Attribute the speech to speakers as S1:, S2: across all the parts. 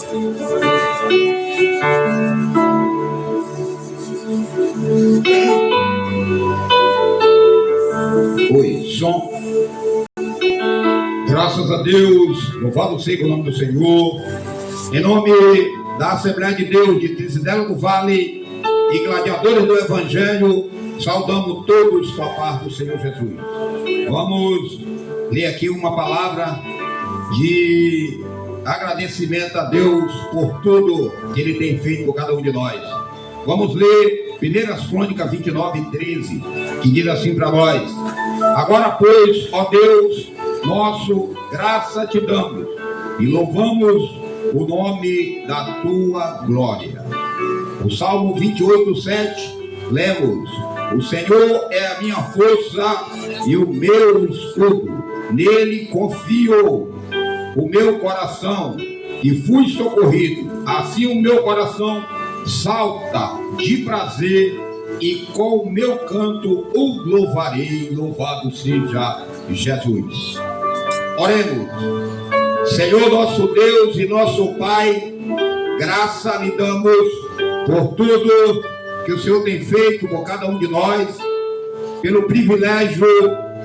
S1: Oi, som. Graças a Deus, louvado seja o nome do Senhor. Em nome da Assembleia de Deus de Trizidelo do Vale e gladiadores do Evangelho, saudamos todos com a paz do Senhor Jesus. Vamos ler aqui uma palavra de agradecimento a Deus por tudo que Ele tem feito por cada um de nós. Vamos ler 1 Crônicas 29:13, que diz assim para nós: agora, pois, ó Deus nosso, graça te damos e louvamos o nome da tua glória. O Salmo 28:7, lemos: o Senhor é a minha força e o meu escudo, nele confio o meu coração e fui socorrido. Assim o meu coração salta de prazer e com o meu canto o louvarei. Louvado seja Jesus. Oremos. Senhor nosso Deus e nosso Pai, graça lhe damos por tudo que o Senhor tem feito por cada um de nós, pelo privilégio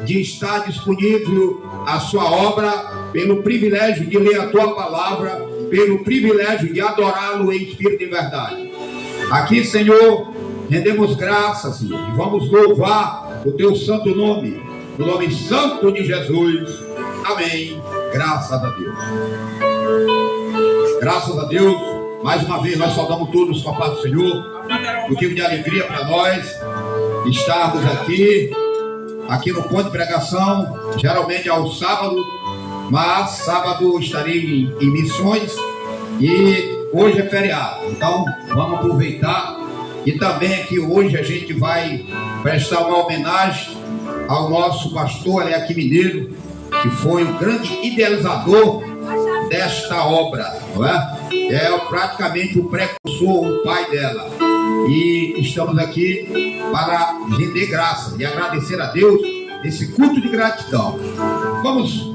S1: de estar disponível a sua obra, pelo privilégio de ler a tua palavra, pelo privilégio de adorá-lo em espírito e verdade. Aqui, Senhor, rendemos graças, Senhor, e vamos louvar o teu santo nome, o nome santo de Jesus. Amém. Graças a Deus. Graças a Deus. Mais uma vez nós saudamos todos com a paz do Senhor. Motivo de alegria para nós estarmos aqui no ponto de pregação, geralmente ao sábado, mas sábado estarei em missões e hoje é feriado. Então vamos aproveitar. E também aqui hoje a gente vai prestar uma homenagem ao nosso pastor Aleaqui Mineiro, que foi o grande idealizador desta obra, não é? É praticamente o precursor, o pai dela. E estamos aqui para render graça e agradecer a Deus esse culto de gratidão. Vamos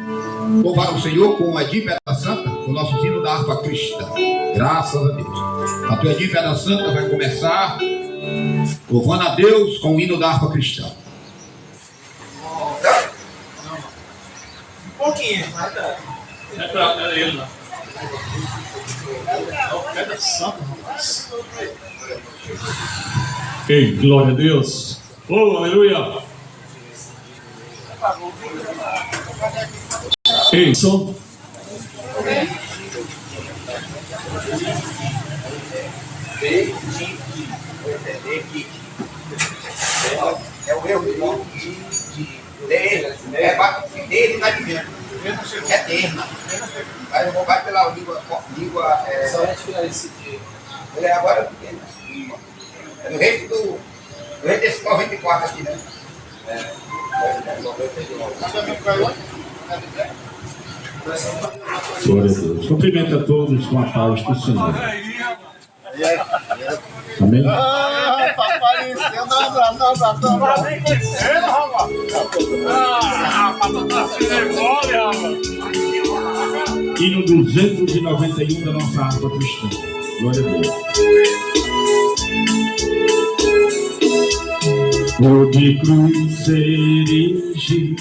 S1: louvar o Senhor com o Edim Pedra Santa, com o nosso hino da harpa cristã. Graças a Deus. A tua Edim Pedra Santa vai começar louvando a Deus com o hino da harpa cristã.
S2: Um pouquinho, mas tá. É ele lá. Pedra Santa, rapaz. Ei, glória a Deus. Oh, aleluia. Ei, som.
S1: É o erro dele tá dizendo. É terna. Aí eu vou vai pela língua só vai tirar esse dia. Ele agora é do rei desse 94 aqui, né?
S2: Glória a Deus. Cumprimento a todos com a paz do Senhor. Amém?
S3: Papai, eu dou um abraço,
S2: Hino 291 da nossa harpa cristã. Glória a Deus. O de cruz se erigir,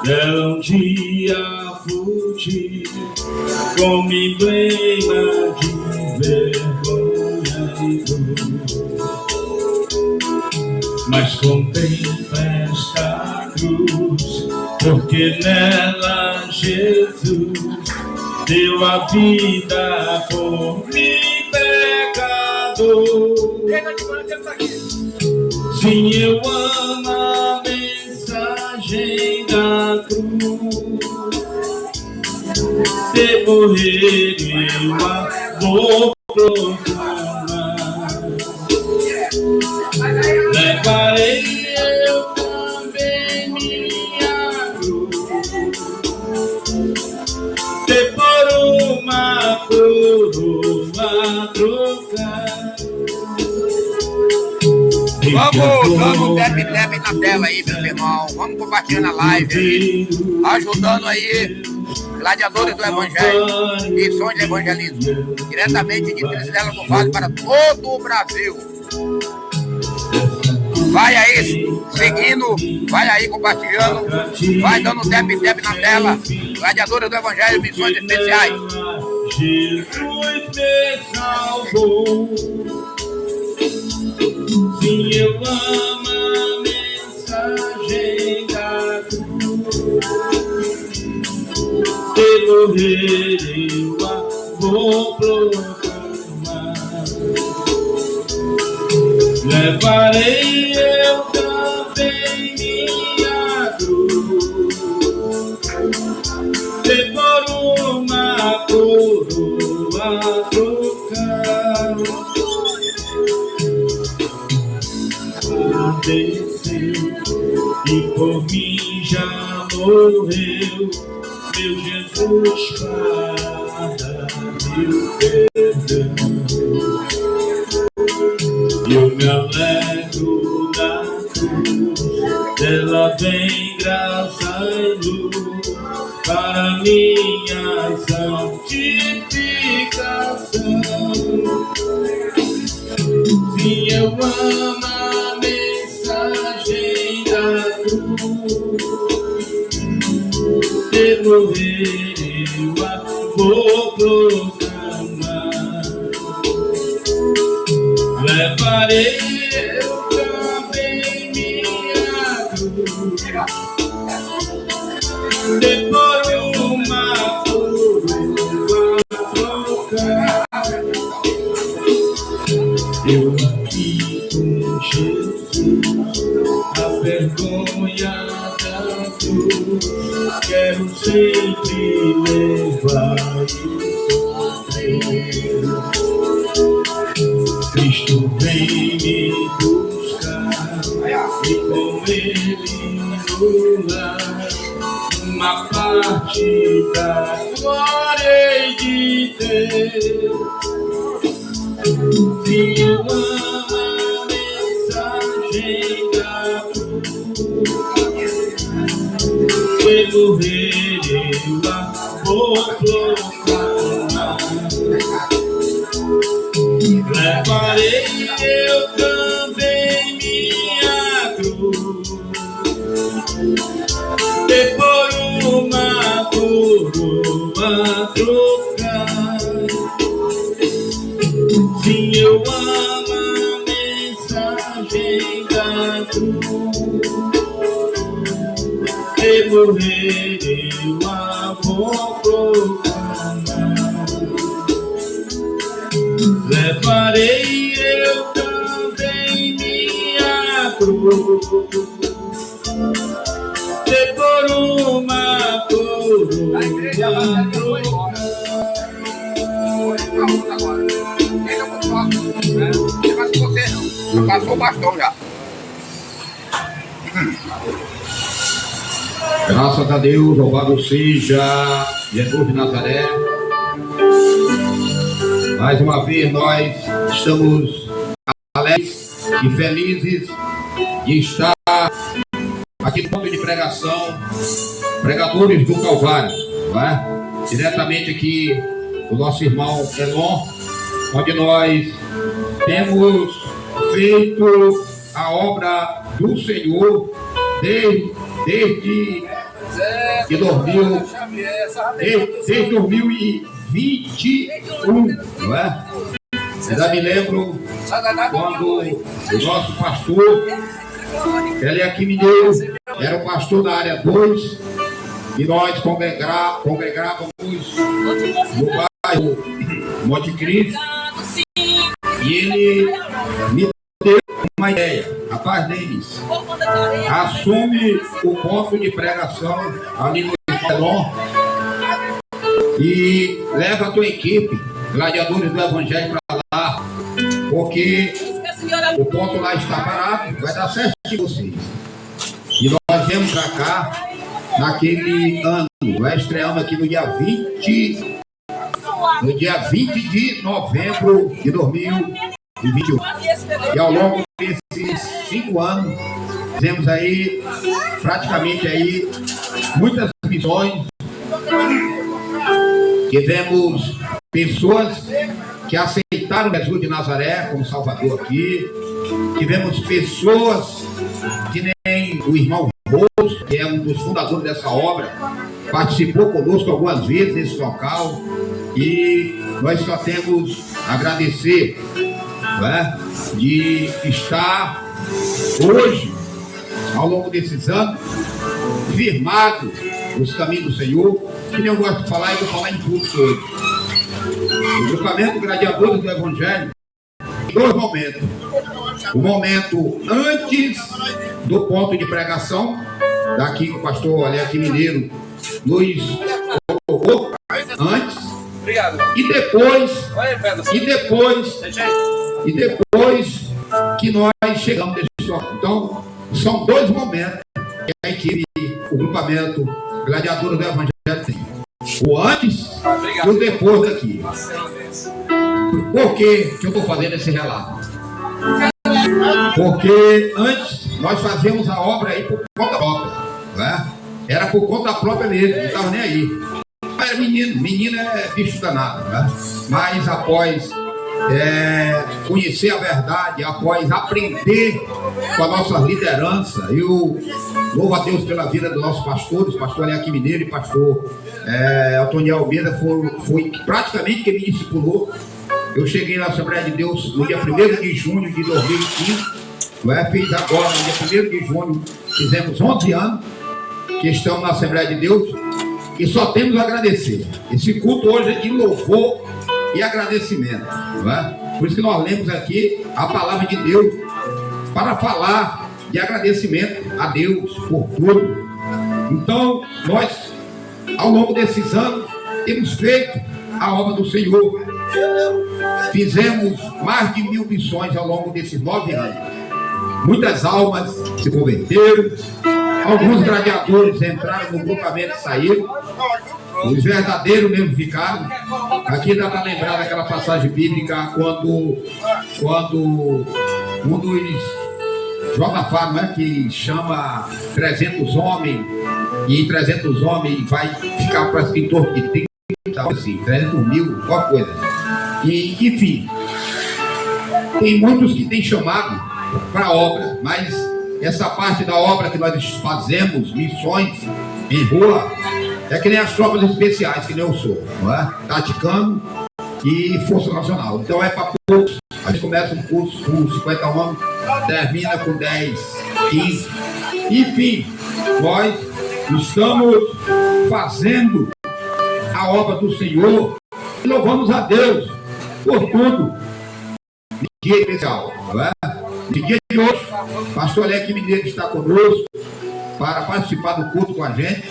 S2: dela um dia fugir, como emblema de vergonha e dor. Mas contempla esta cruz, porque nela Jesus deu a vida por mim, pecador. Sim, eu amo a mensagem da cruz. De morrer eu a vou proclamar. Levarei eu também minha cruz, de por uma coroa trocar.
S1: Vamos dando deb na tela aí, meu irmão. Vamos compartilhando a live aí, ajudando aí
S4: gladiadores do Evangelho, missões de evangelismo, diretamente de Trizidela do Vale para todo o Brasil. Vai aí seguindo, vai aí compartilhando, vai dando tap na tela. Gladiadores do Evangelho, missões especiais.
S2: Jesus me salvou. Sim, eu amo a mensagem da cruz. Pelo rei eu a vou proclamar. Levarei eu também minha cruz, e por uma coroa trocar. Padeceu e por mim já morreu, meu Jesus para meu perdão. Eu me alegro da cruz, dela vem graça e luz para minha santificação. Sim, eu amo a mensagem da cruz, pelo rei eu a vou proclamar. Levarei eu também minha cruz, depois uma coroa trocar. Eu aqui com Jesus, a vergonha da cruz, quero sempre levar e sofrer. Cristo vem me buscar e com ele no lar uma parte da glória hei de ter. Sim, eu amo a mensagem da cruz, pelo rei eu a vou proclamar. Levarei eu também minha cruz, depois uma coroa trocar. Sim, eu amo a mensagem da cruz, pelo rei eu a vou proclamar. Levarei eu também minha cruz, e por uma coroa trocar.
S4: Já passou o bastão já.
S1: Graças a Deus, louvado seja Jesus de Nazaré. Mais uma vez nós estamos alegres e felizes de estar aqui no ponto de pregação, pregadores do Calvário, não é? Diretamente aqui do nosso irmão Elon, onde nós temos feito a obra do Senhor desde 2021, não é? Ainda me lembro quando o nosso pastor, ele aqui mineiro, era o pastor da área 2, e nós congregávamos no bairro Monte Cristo, e ele me deu uma ideia. Rapaz, Denis, assume o ponto de pregação ali no Elon e leva a tua equipe, gladiadores do Evangelho, para lá, porque o ponto lá está parado, vai dar certo de vocês. E nós viemos para cá naquele ano, nós estreamos aqui no dia 20 de novembro de 2021. E ao longo desses 5 anos, fizemos aí praticamente aí muitas missões Tivemos pessoas que aceitaram Jesus de Nazaré como Salvador aqui. Tivemos pessoas que nem o irmão Rose, que é um dos fundadores dessa obra, participou conosco algumas vezes nesse local. E nós só temos a agradecer, né, de estar hoje, ao longo desses anos, firmado nos caminhos do Senhor. Que nem eu gosto de falar, eu vou falar em tudo hoje. O grupamento Gladiadores do Evangelho, em dois momentos. O momento antes do ponto de pregação, daqui que o pastor Alex Mineiro nos colocou antes.
S4: Obrigado.
S1: E depois que nós chegamos nesse local. Então, são dois momentos que a equipe, o grupamento Gladiadores do Evangelho tem. O antes e o depois daqui. Por que eu estou fazendo esse relato? Porque antes nós fazíamos a obra aí por conta própria, né? Era por conta própria mesmo, não estava nem aí. Era menino é bicho danado, né? Mas após conhecer a verdade, após aprender com a nossa liderança, eu louvo a Deus pela vida dos nossos pastores, pastor Alex Mineiro e pastor Antônio Almeida, foi praticamente quem me discipulou. Eu cheguei na Assembleia de Deus no dia 1º de junho de 2015, fiz agora, no dia 1º de junho, fizemos 11 anos que estamos na Assembleia de Deus e só temos a agradecer. Esse culto hoje é de louvor e agradecimento, por isso que nós lemos aqui a palavra de Deus para falar de agradecimento a Deus por tudo. Então, nós, ao longo desses anos, temos feito a obra do Senhor. Fizemos mais de 1000 missões ao longo desses 9 anos. Muitas almas se converteram, alguns gladiadores entraram no grupamento e saíram, os verdadeiros mesmo ficaram. Aqui dá para lembrar daquela passagem bíblica quando um dos Josafá, não é, que chama 300 homens, e 300 homens vai ficar para em torno de 30, assim, 300 mil, qualquer coisa. E, enfim, tem muitos que têm chamado para a obra, mas essa parte da obra que nós fazemos, missões em rua, é que nem as tropas especiais, que nem eu sou, não é? Taticano e Força Nacional. Então é para poucos. A gente começa um curso com 50 homens, termina com 10, 15. Enfim, nós estamos fazendo a obra do Senhor e louvamos a Deus por tudo. No dia especial, não é? No dia de hoje, o pastor Alex Mineiro está conosco para participar do culto com a gente,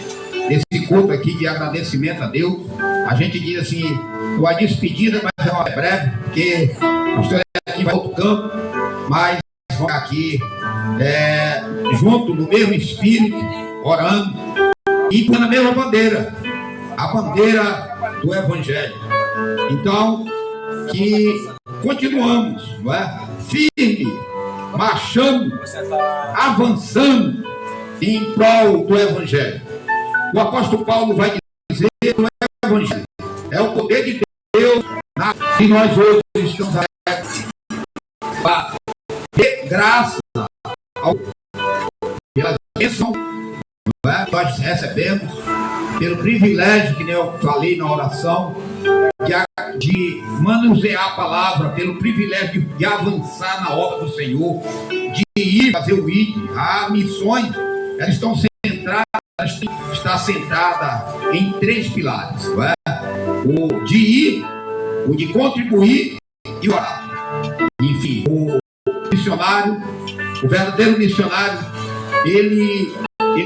S1: desse culto aqui de agradecimento a Deus. A gente diz assim, uma despedida, mas é uma breve, porque o pastor Alex vai outro campo, mas vamos aqui junto no mesmo espírito, orando e com a mesma bandeira, a bandeira do Evangelho. Então, que continuamos, não é? Firme, marchando, avançando em prol do Evangelho. O apóstolo Paulo vai dizer que o Evangelho é o poder de Deus e nós hoje estamos aqui para ter graça pela bênção que nós recebemos, pelo privilégio, que nem eu falei na oração, de manusear a palavra, pelo privilégio de avançar na obra do Senhor, de ir fazer o ID. As missões, elas estão centradas, está centrada em 3 pilares, não é? O de ir, o de contribuir e orar. Enfim, o missionário, o verdadeiro missionário, ele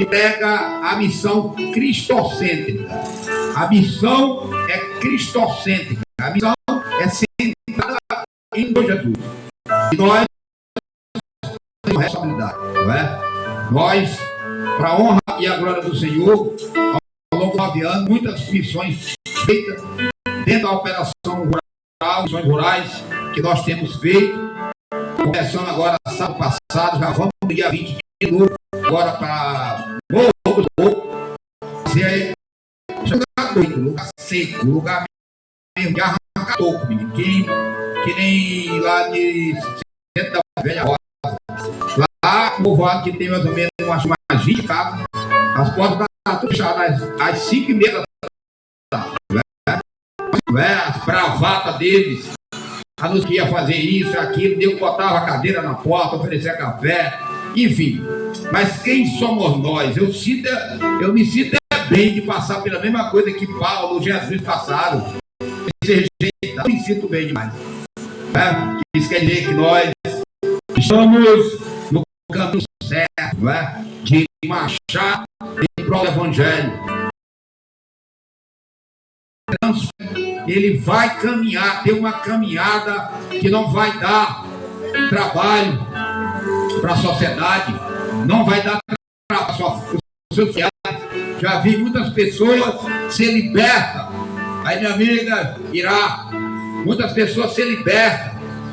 S1: pega a missão cristocêntrica. A missão é cristocêntrica. A missão é centrada em Jesus. E nós temos responsabilidade, não é? Nós, para a honra e a glória do Senhor, ao longo de 9 anos, muitas missões feitas dentro da operação rural, missões rurais que nós temos feito. Começando agora, sábado passado, já vamos no dia 20 de novo, agora para fazer doido, lugar seco, lugar mesmo de arrancar toco, menino, que nem lá de dentro da velha roça. Lá, no povoado que tem mais ou menos umas 20 casas, as portas estão tudo fechadas às 5h30 da tarde. As bravatas deles, a nos que ia fazer isso, aquilo, Deus botava a cadeira na porta, oferecia café, enfim. Mas quem somos nós? Eu me sinto bem de passar pela mesma coisa que Paulo, Jesus passaram. Eu me sinto bem demais. Isso quer dizer que nós estamos no caminho certo, de marchar em prol do Evangelho. Ele vai caminhar, tem uma caminhada que não vai dar trabalho para a sociedade, não vai dar trabalho para os seus fiados. Já vi muitas pessoas ser libertas. Aí minha amiga Irá, muitas pessoas ser libertas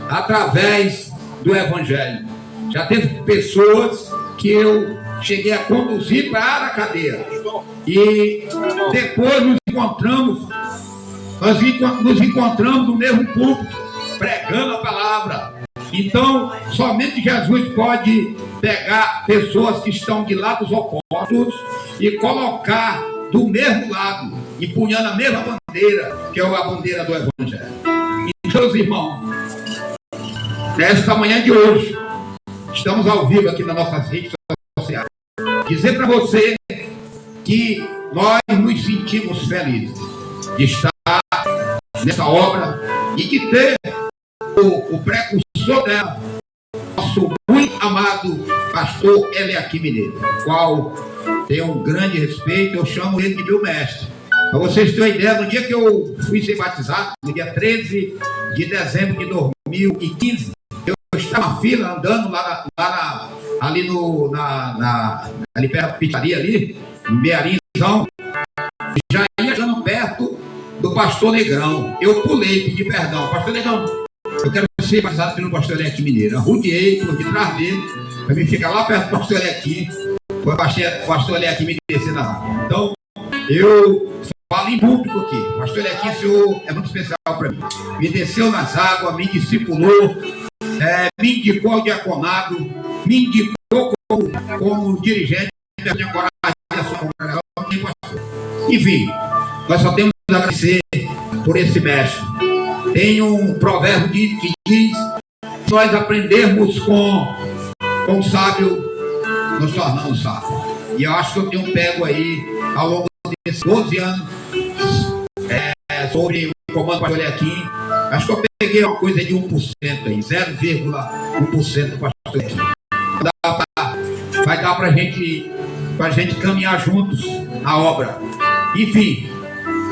S1: através do Evangelho. Já teve pessoas que eu cheguei a conduzir para a cadeia. E depois nos encontramos no mesmo púlpito, pregando a palavra. Então, somente Jesus pode pegar pessoas que estão de lados opostos e colocar do mesmo lado, empunhando a mesma bandeira, que é a bandeira do Evangelho. Então, meus irmãos, nesta manhã de hoje, estamos ao vivo aqui nas nossas redes sociais. Dizer para você que nós nos sentimos felizes de estar nessa obra e de ter o precursor dela, nosso muito amado pastor Eliakim Mineiro, qual tenho um grande respeito. Eu chamo ele de meu mestre. Para vocês terem uma ideia, no dia que eu fui ser batizado, no dia 13 de dezembro de 2015, eu estava na fila andando ali ali perto da pizzaria, ali, no Mearinzão, já ia chegando perto do pastor Negrão. Eu pulei, pedi perdão. Pastor Negrão, eu quero ser batizado pelo pastor Eliakim Mineiro. Arrudiei por detrás dele, para mim ficar lá perto do pastor Eliakim, para o pastor Eliakim me descer na água. Então, eu falo em público aqui. O pastor Eliakim, o senhor é muito especial para mim. Me desceu nas águas, me discipulou, me indicou ao diaconado, me indicou como dirigente da minha coragem da sua congregação. Enfim, nós só temos a agradecer por esse mestre. Tem um provérbio que diz: se nós aprendermos com o sábio, nos tornamos sábios. E eu acho que eu tenho pego aí, ao longo desses 12 anos, sobre o comando do pastor Eliakim, acho que eu peguei uma coisa de 1% aí, 0,1% do pastor Eliakim. Vai dar para gente caminhar juntos na obra. Enfim,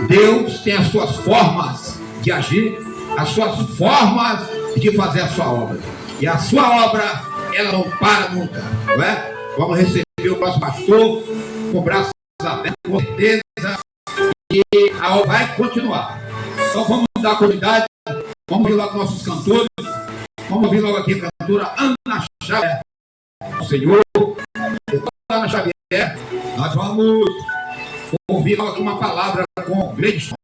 S1: Deus tem as suas formas de agir, as suas formas de fazer a sua obra. E a sua obra, ela não para nunca, não é? Vamos receber o próximo pastor com braços abertos, com certeza, e a obra vai continuar. Então vamos dar continuidade, vamos ouvir logo nossos cantores, vamos ouvir logo aqui a cantora Ana Xavier, o Senhor, Ana Xavier. Nós vamos ouvir logo aqui uma palavra com Gleison.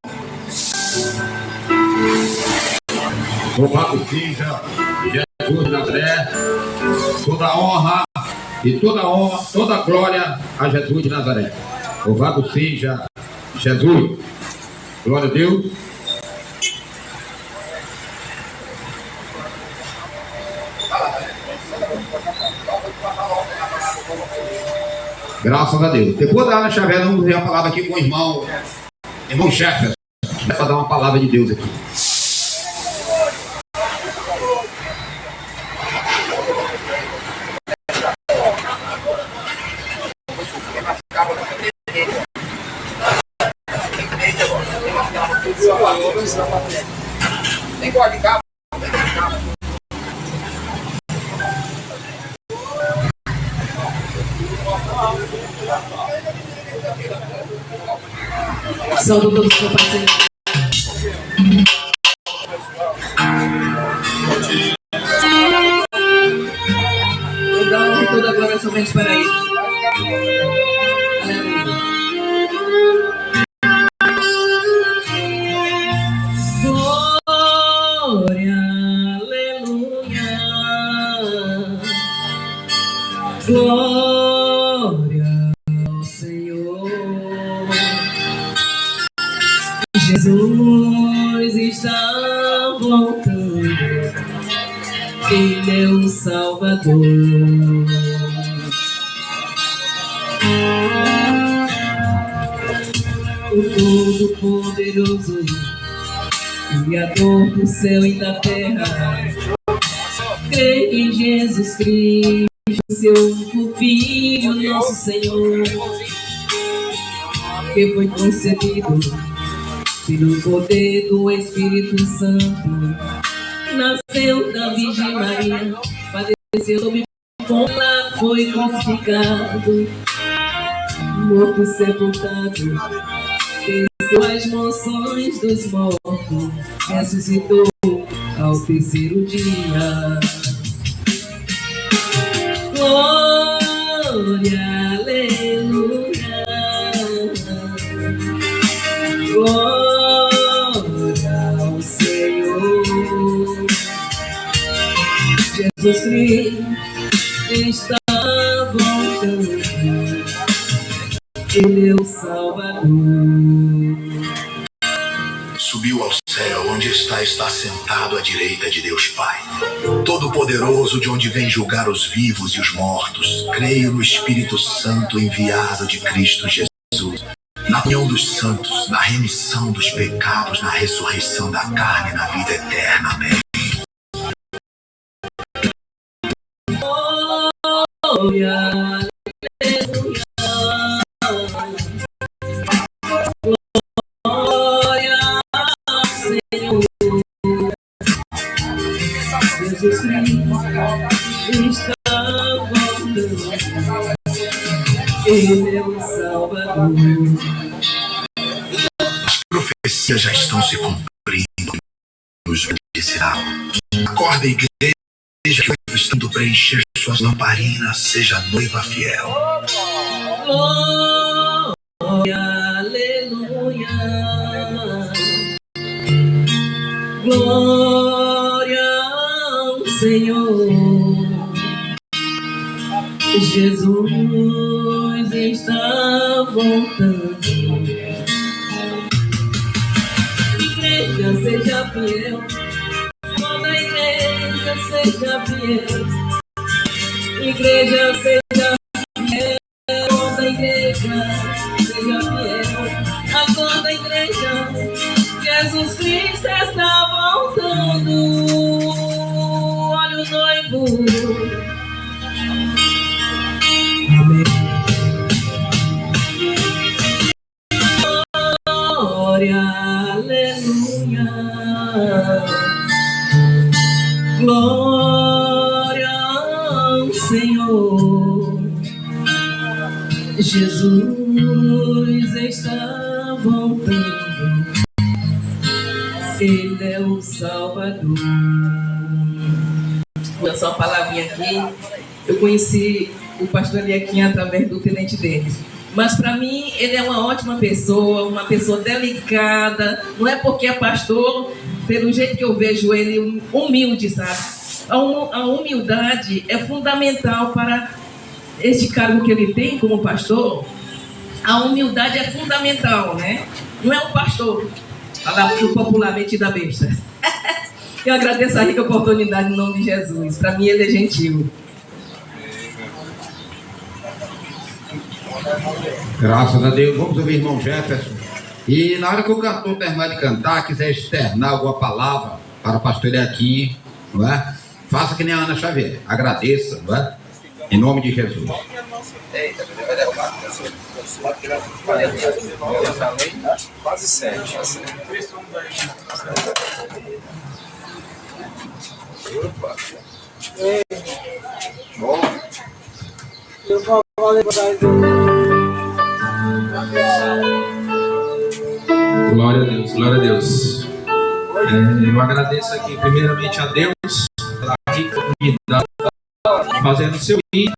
S1: Louvado seja Jesus de Nazaré, toda honra e toda glória a Jesus de Nazaré. Louvado seja Jesus. Glória a Deus. Graças a Deus. Depois da Ana Xavier, vamos ver a palavra aqui com o irmão Jefferson. Para dar uma palavra de Deus aqui. Tem corte de cabo?
S5: Saúde todos os parceiros. Toda honra e toda glória somente para ele. Aleluia. Glória ao Senhor. Jesus está voltando. Ele é o Salvador. O Todo-Poderoso, Criador do céu e da terra, crê em Jesus Cristo, seu único Filho, nosso Senhor, que foi concebido pelo poder do Espírito Santo, nasceu da Virgem Maria, padeceu sob fome, foi crucificado, morto e sepultado, desceu às mansões dos mortos, ressuscitou ao terceiro dia. Glória, aleluia. Glória ao Senhor. Jesus Cristo está voltando. Ele é o Salvador.
S6: Subiu ao céu, onde está sentado à direita de Deus Pai, Todo-Poderoso, de onde vem julgar os vivos e os mortos. Creio no Espírito Santo enviado de Cristo Jesus, na união dos santos, na remissão dos pecados, na ressurreição da carne e na vida eterna. Amém.
S5: Glória, Jesus Cristo está voltando. Ele é o Salvador.
S6: As profecias já estão se cumprindo nos sinal. Acorda, igreja, que estando preencher suas lamparinas, seja noiva fiel.
S5: Glória, aleluia. Glória ao Senhor. Jesus está voltando. Igreja, seja fiel. Toda igreja, seja fiel. Igreja, seja fiel. Toda igreja, seja fiel. A toda igreja, Jesus Cristo está voltando. Olha o noivo. Amém. Glória, aleluia. Glória ao Senhor. Jesus está voltando. Ele é o Salvador. Vou só uma palavrinha aqui. Eu conheci o pastor Eliaquim através do tenente Denis. Mas para mim ele é uma ótima pessoa, uma pessoa delicada. Não é porque é pastor, pelo jeito que eu vejo ele humilde, sabe? A humildade é fundamental para este cargo que ele tem como pastor. A humildade é fundamental, né? Não é um pastor, falar popularmente da besta. Eu agradeço a rica oportunidade em nome de Jesus. Para mim ele é gentil.
S1: Graças a Deus. Vamos ouvir o irmão Jefferson. E na hora que o cantor terminar de cantar, quiser externar alguma palavra para o pastor Eliaquim, não é? Faça que nem a Ana Xavier. Agradeça, não é? Em nome de Jesus.
S3: Quase 7. Opa. Bom.
S2: Glória a Deus, glória a Deus. Eu agradeço aqui primeiramente a Deus pela rica oportunidade, fazendo o seu ir,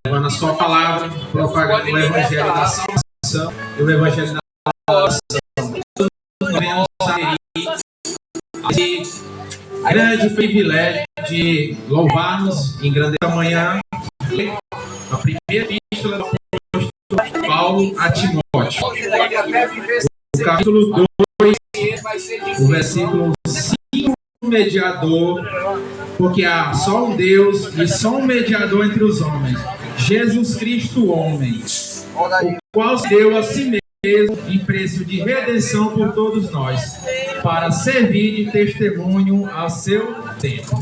S2: levando a sua palavra, propagando o evangelho da salvação e o evangelho da salvação. Devemos sair esse grande privilégio de louvar-nos em grande manhã, epístola do apóstolo Paulo a Timóteo. O capítulo 2, o versículo 5, mediador, porque há só um Deus e só um mediador entre os homens, Jesus Cristo, homem, o qual se deu a si mesmo em preço de redenção por todos nós, para servir de testemunho a seu tempo.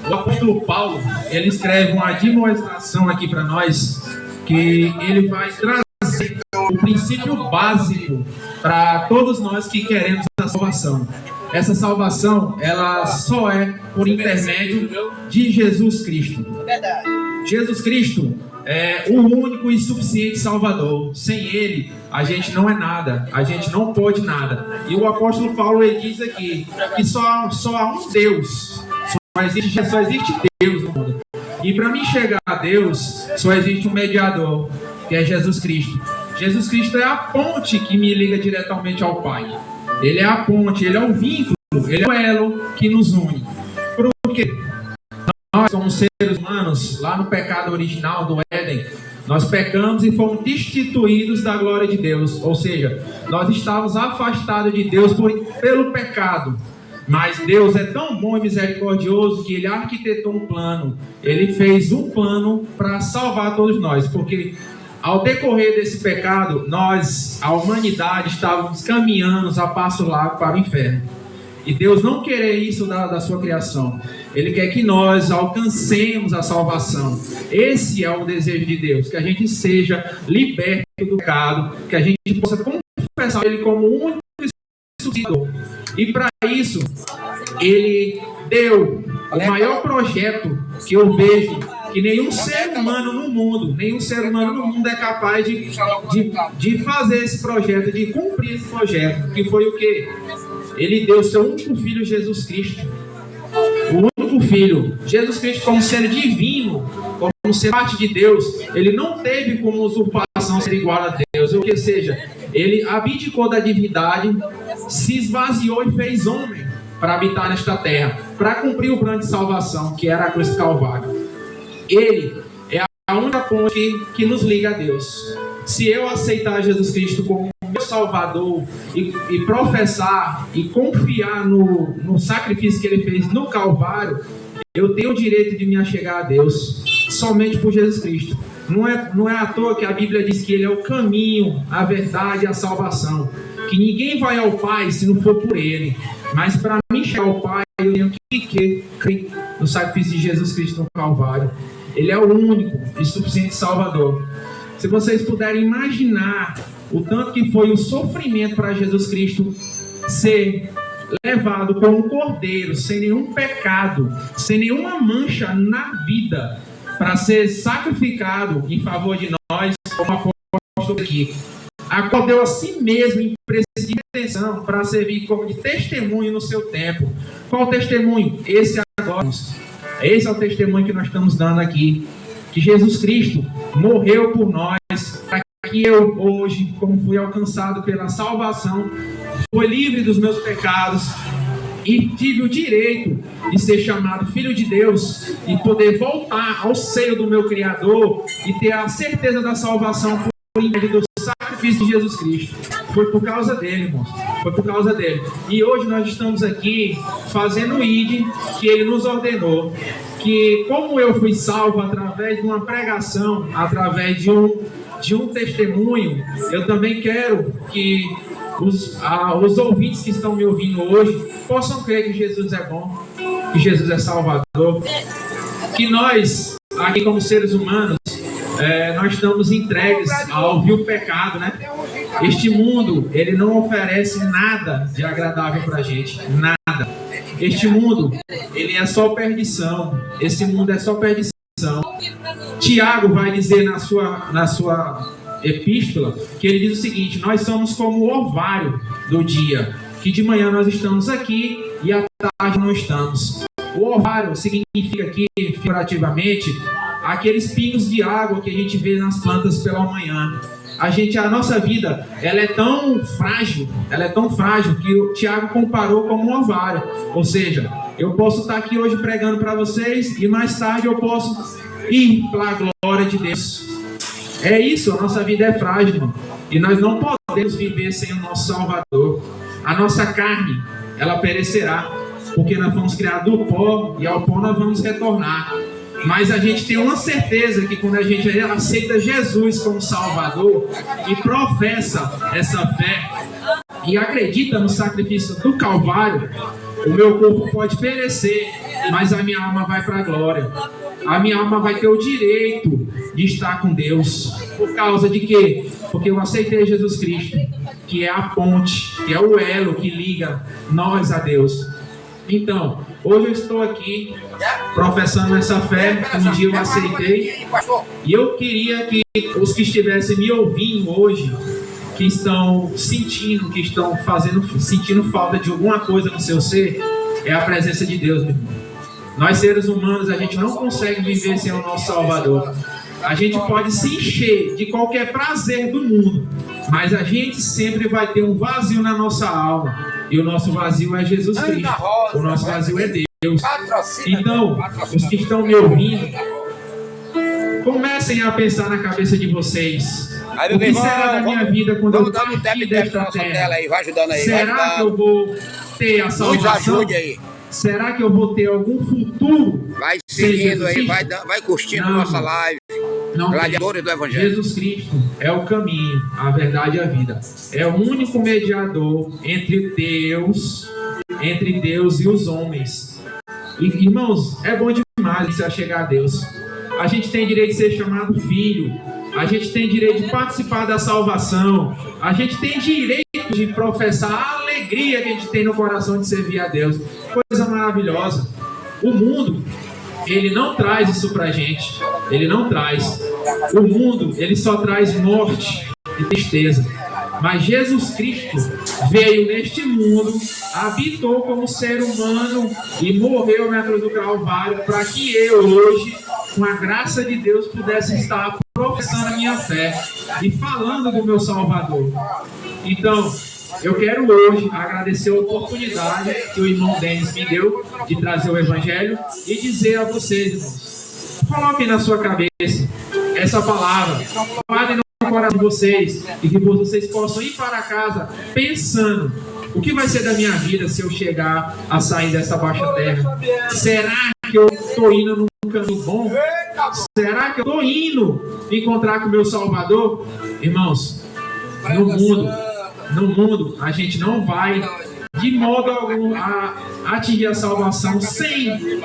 S2: O apóstolo Paulo, ele escreve uma demonstração aqui para nós, que ele vai trazer o princípio básico para todos nós que queremos a salvação. Essa salvação, ela só é por intermédio de Jesus Cristo. Jesus Cristo é o único e suficiente Salvador. Sem Ele, a gente não é nada, a gente não pode nada. E o apóstolo Paulo, ele diz aqui que só há um Deus, só existe Deus no mundo. E para mim chegar a Deus, só existe um mediador, que é Jesus Cristo. Jesus Cristo é a ponte que me liga diretamente ao Pai. Ele é a ponte, ele é o vínculo, ele é o elo que nos une. Porque nós, como seres humanos, lá no pecado original do Éden, nós pecamos e fomos destituídos da glória de Deus. Ou seja, nós estávamos afastados de Deus pelo pecado. Mas Deus é tão bom e misericordioso que Ele arquitetou um plano. Ele fez um plano para salvar todos nós. Porque ao decorrer desse pecado, nós, a humanidade, estávamos caminhando a passo largo para o inferno. E Deus não quer isso da sua criação. Ele quer que nós alcancemos a salvação. Esse é o desejo de Deus, que a gente seja liberto do pecado, que a gente possa confessar Ele como o único Salvador. E para isso, Ele deu o maior projeto que eu vejo, que nenhum ser humano no mundo é capaz de fazer esse projeto, de cumprir esse projeto, que foi o quê? Ele deu seu único filho, Jesus Cristo. O único filho, Jesus Cristo, como ser divino, como ser parte de Deus, ele não teve como usurpação ser igual a Deus. Ou seja, ele abdicou da divindade, se esvaziou e fez homem para habitar nesta terra, para cumprir o plano de salvação, que era a cruz do Calvário. Ele é a única ponte que nos liga a Deus. Se eu aceitar Jesus Cristo como meu Salvador e professar e confiar no sacrifício que Ele fez no Calvário, eu tenho o direito de me achegar a Deus somente por Jesus Cristo. Não é à toa que a Bíblia diz que Ele é o caminho, a verdade e a salvação. Que ninguém vai ao Pai se não for por Ele. Mas para mim chegar ao Pai, eu tenho que crer no sacrifício de Jesus Cristo no Calvário. Ele é o único e suficiente Salvador. Se vocês puderem imaginar o tanto que foi o sofrimento para Jesus Cristo ser levado como um cordeiro, sem nenhum pecado, sem nenhuma mancha na vida, para ser sacrificado em favor de nós, como apóstolo aqui, a qual deu a si mesmo em preço de redenção para servir como de testemunho no seu tempo. Qual testemunho? Esse agora. Esse é o testemunho que nós estamos dando aqui. Que Jesus Cristo morreu por nós, para que eu hoje, como fui alcançado pela salvação, fui livre dos meus pecados e tive o direito de ser chamado Filho de Deus e poder voltar ao seio do meu Criador e ter a certeza da salvação por meio do sacrifício de Jesus Cristo. Foi por causa dele, irmãos. Foi por causa dele. E hoje nós estamos aqui fazendo o ID que ele nos ordenou. Que como eu fui salvo através de uma pregação, através de um testemunho, eu também quero que os ouvintes que estão me ouvindo hoje possam crer que Jesus é bom, que Jesus é Salvador, que nós, aqui como seres humanos, nós estamos entregues ao vil pecado, né? Este mundo, ele não oferece nada de agradável para a gente, nada. Este mundo, ele é só perdição. Esse mundo é só perdição. Tiago vai dizer na sua epístola, que ele diz o seguinte: nós somos como o orvalho do dia, que de manhã nós estamos aqui e à tarde não estamos. O orvalho significa aqui, figurativamente, aqueles pingos de água que a gente vê nas plantas pela manhã. A nossa vida, ela é tão frágil que o Tiago comparou como um orvalho. Ou seja, Eu posso estar aqui hoje pregando para vocês e mais tarde eu posso ir para a glória de Deus. É isso, a nossa vida é frágil, irmão. E nós não podemos viver sem o nosso Salvador. A nossa carne, ela perecerá, porque nós fomos criados do pó e ao pó nós vamos retornar. Mas a gente tem uma certeza que quando a gente aceita Jesus como Salvador e professa essa fé e acredita no sacrifício do Calvário, o meu corpo pode perecer, mas a minha alma vai para a glória. A minha alma vai ter o direito de estar com Deus. Por causa de quê? Porque eu aceitei Jesus Cristo, que é a ponte, que é o elo que liga nós a Deus. Então, hoje eu estou aqui professando essa fé que um dia eu aceitei. E eu queria que os que estivessem me ouvindo hoje, que estão sentindo, que estão sentindo falta de alguma coisa no seu ser, é a presença de Deus, meu irmão. Nós seres humanos, a gente não consegue viver sem o nosso Salvador. A gente pode se encher de qualquer prazer do mundo, mas a gente sempre vai ter um vazio na nossa alma. E o nosso vazio é Jesus Cristo. O nosso vazio é Deus. Então, os que estão me ouvindo, comecem a pensar na cabeça de vocês. O que será da minha vida quando eu partir desta terra? Será que eu vou ter a salvação? Será que eu vou ter algum futuro?
S4: Vai seguindo aí, vai curtindo nossa live.
S2: Não,
S4: Gladiadores do Evangelho.
S2: Jesus Cristo é o caminho, a verdade e a vida. É o único mediador entre Deus e os homens. E, irmãos, é bom demais você chegar a Deus. A gente tem direito de ser chamado filho. A gente tem direito de participar da salvação. A gente tem direito de professar a alegria que a gente tem no coração de servir a Deus. Coisa maravilhosa. O mundo, ele não traz isso pra gente. Ele não traz. O mundo, ele só traz morte e tristeza. Mas Jesus Cristo veio neste mundo, habitou como ser humano e morreu na cruz do Calvário para que eu hoje, com a graça de Deus, pudesse estar professando a minha fé e falando do meu Salvador. Então, eu quero hoje agradecer a oportunidade que o irmão Denis me deu de trazer o Evangelho e dizer a vocês, irmãos, coloquem na sua cabeça essa palavra, guardem no coração de vocês e que vocês possam ir para casa pensando: o que vai ser da minha vida se eu chegar a sair dessa baixa terra? Será que eu estou indo num caminho bom? Será que eu estou indo me encontrar com o meu Salvador? Irmãos, no mundo a gente não vai de modo algum a atingir a salvação sem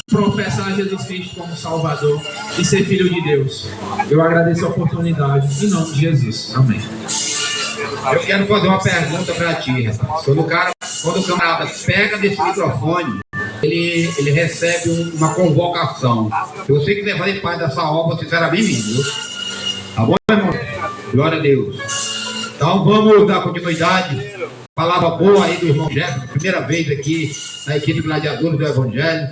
S2: professar Jesus Cristo como Salvador e ser filho de Deus. Eu agradeço a oportunidade em nome de Jesus. Amém.
S1: Eu quero fazer uma pergunta para ti, rapaz. Quando o camarada pega desse microfone, ele recebe uma convocação. Se você quiser fazer parte dessa obra, você será bem-vindo. Tá bom, irmão? Glória a Deus. Então vamos dar continuidade. Palavra boa aí do irmão Jefferson, primeira vez aqui na equipe Gladiadores do Evangelho.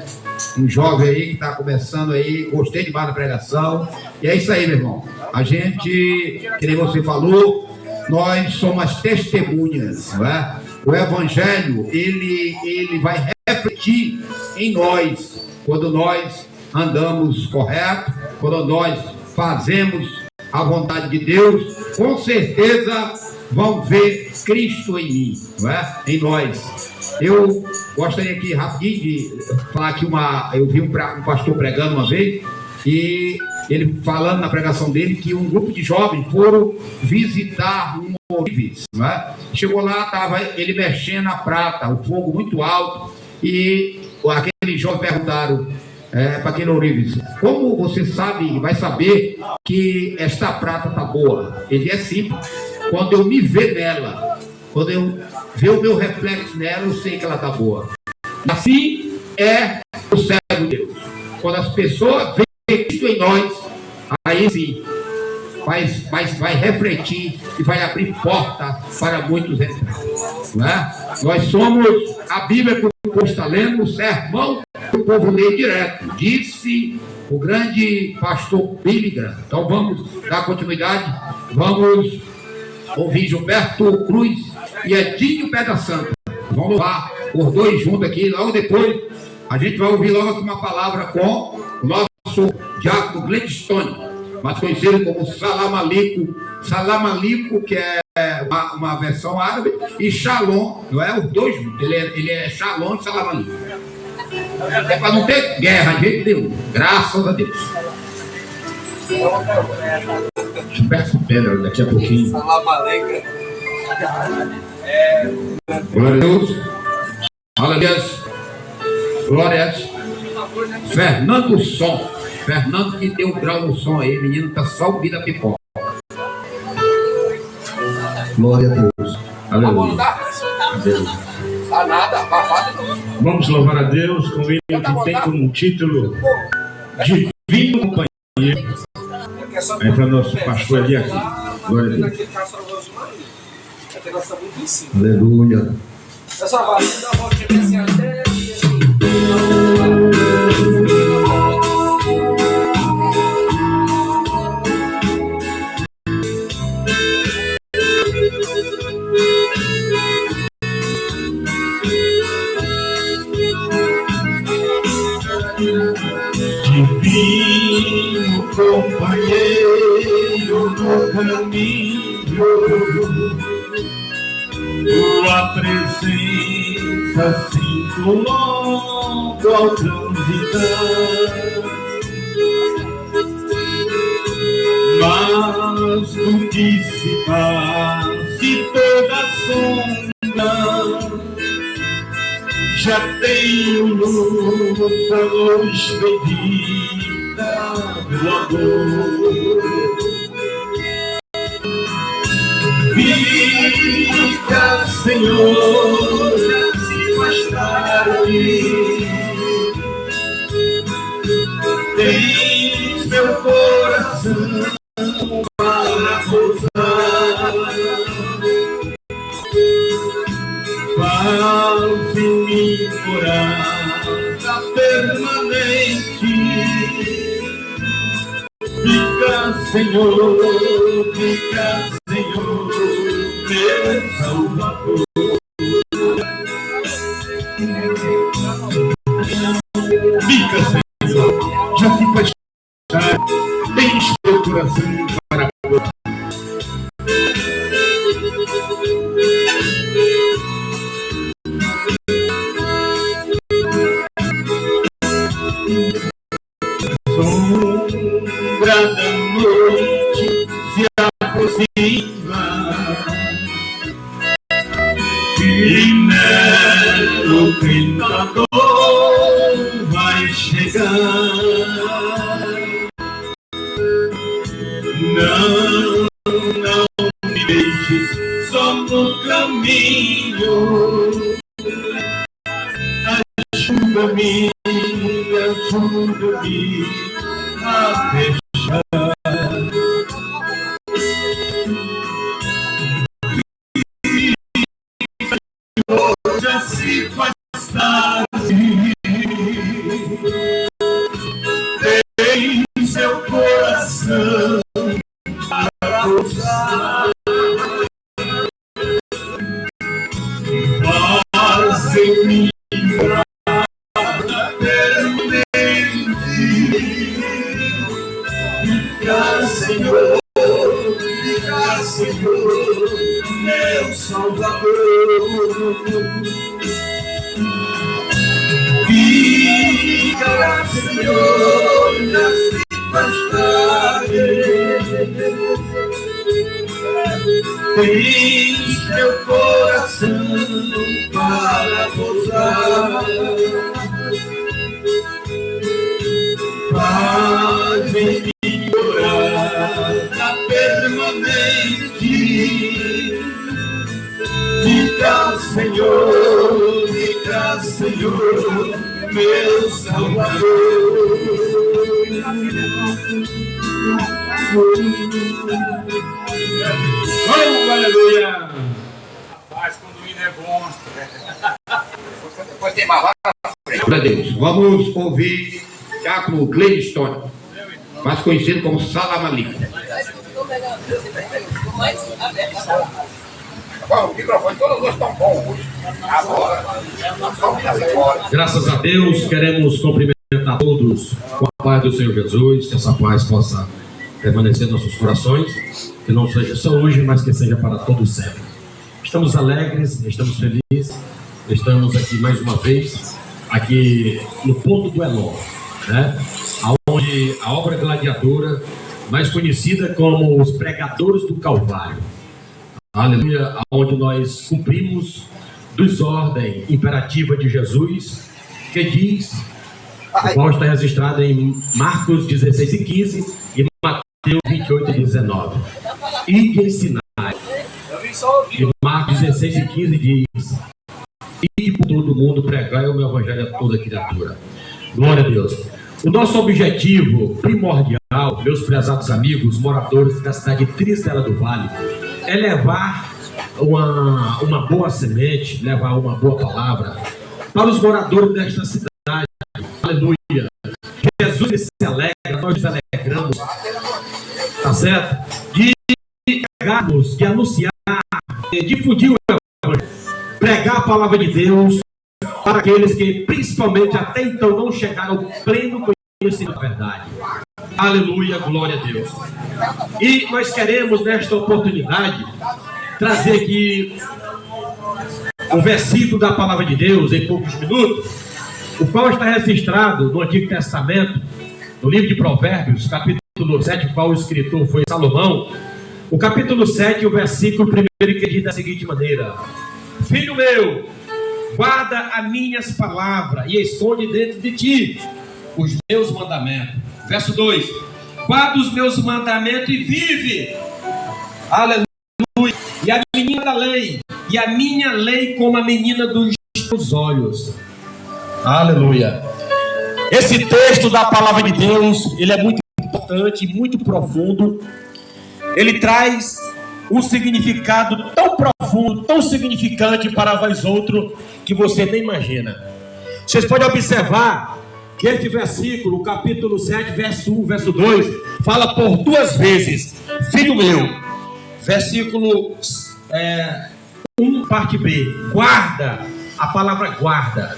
S1: Um jovem aí que está começando aí, gostei demais da pregação. E é isso aí, meu irmão. A gente, que nem você falou, nós somos as testemunhas, não é? O Evangelho, ele vai refletir em nós, quando nós andamos correto, quando nós fazemos a vontade de Deus, com certeza vão ver Cristo em mim, não é? Em nós. Eu gostaria aqui rapidinho de falar que eu vi um pastor pregando uma vez, e ele falando na pregação dele que um grupo de jovens foram visitar um Orives, não é? Chegou lá, estava ele mexendo a prata, o fogo muito alto, e aqueles jovens perguntaram para aquele Orives: como você vai saber que esta prata está boa? Ele é simples. Quando eu me ver nela, quando eu ver o meu reflexo nela, eu sei que ela está boa. Assim é o servo de Deus. Quando as pessoas veem Cristo em nós, aí sim vai refletir e vai abrir porta para muitos entrar. Não é? Nós somos, a Bíblia que o povo está lendo, o sermão que o povo lê direto. Disse o grande pastor Billy Graham. Então vamos dar continuidade, vamos ouvir Gilberto Cruz e Edinho Pedra Santa. Vamos lá os dois juntos aqui. Logo depois, a gente vai ouvir logo aqui uma palavra com o nosso diácono Gladstone, mas conhecido como Salam Aleikum. Salam Aleikum, que é uma versão árabe, e Shalom, não é? Os dois juntos. Ele é Shalom e Salam Aleikum. É para não ter guerra, de jeito nenhum. Graças a Deus. Eu peço pedra daqui a pouquinho.
S3: Salam Aleikum.
S1: Glória a Deus. Aleluia. Glória a Deus. Fernando Som. Fernando que deu grau no som aí. Menino tá só ouvindo a pipoca. Glória a Deus. Aleluia.
S4: Tá nada, abafado.
S7: Vamos louvar a Deus com ele que tem como título Divino Companheiro. É para nosso pastor ali aqui. Glória a Deus. Aleluia.
S3: Pessoal, vai dar uma voltinha assim até.
S7: Divino companheiro no caminho, tua presença sinto logo ao transitar, mas tu dissipaste toda sombra. Já tenho luz, a luz bendita do amor. Fica, Senhor, assim mais tarde. Tens meu coração para gozar. Faz-me morada permanente. Fica, Senhor, meu Salvador. Fica, Senhor, já se faz tarde. Tens meu coração para gozar. Sombra da noite se aproxima e nela o tentador vai chegar. Não me deixes só no caminho. Ajuda-me a deixar. Já se faz tarde. Tem seu coração para gozar. Faz em mim Senhor, meu Salvador. Fica, Senhor, já se faz tarde. Tens meu coração para gozar. Faz-me morada permanente. Fica, Senhor, meu Salvador.
S2: Oh, aleluia!
S3: Rapaz, quando o hino é bom.
S4: Depois tem mais várias.
S1: Glória a Deus. Vamos ouvir diácono Gladstone, mais conhecido como Salam Aleikum.
S4: o microfone, todos os estão bons hoje. Agora.
S2: Graças a Deus, queremos cumprimentar todos com a paz do Senhor Jesus, que essa paz possa permanecer em nossos corações, que não seja só hoje, mas que seja para todos sempre. Estamos alegres, estamos felizes, estamos aqui mais uma vez, aqui no Ponto do Eló, né? Onde a obra gladiadora, mais conhecida como os pregadores do Calvário, aleluia, onde nós cumprimos desordem imperativa de Jesus, que diz, o qual está registrado em Marcos 16:15 e Mateus 28:19. E de ensinar. E Marcos 16:15 diz: e por todo mundo pregai o meu evangelho a toda criatura. Glória a Deus. O nosso objetivo primordial, meus prezados amigos, moradores da cidade de Tristela do Vale, é levar uma boa semente, levar uma boa palavra para os moradores desta cidade. Aleluia. Jesus se alegra, nós nos alegramos, tá certo? De pregarmos, de anunciar, de difundir o evangelho, pregar a palavra de Deus para aqueles que principalmente até então não chegaram ao pleno conhecimento da verdade. Aleluia, glória a Deus. E nós queremos nesta oportunidade trazer aqui um versículo da palavra de Deus em poucos minutos, o qual está registrado no Antigo Testamento, no livro de Provérbios, capítulo 7, o qual o escritor foi Salomão. O capítulo 7, o versículo 1, que diz da seguinte maneira: filho meu, guarda as minhas palavras e esconde dentro de ti os meus mandamentos. Verso 2: guarda os meus mandamentos e vive. Aleluia. E a menina da lei, e a minha lei como a menina dos teus olhos. Aleluia. Esse texto da palavra de Deus, ele é muito importante, muito profundo. Ele traz um significado tão profundo, tão significante para vós outros, que você nem imagina. Vocês podem observar que este versículo, o capítulo 7, verso 1, verso 2, fala por duas vezes: filho meu. Versículo 1, parte B, guarda, a palavra guarda.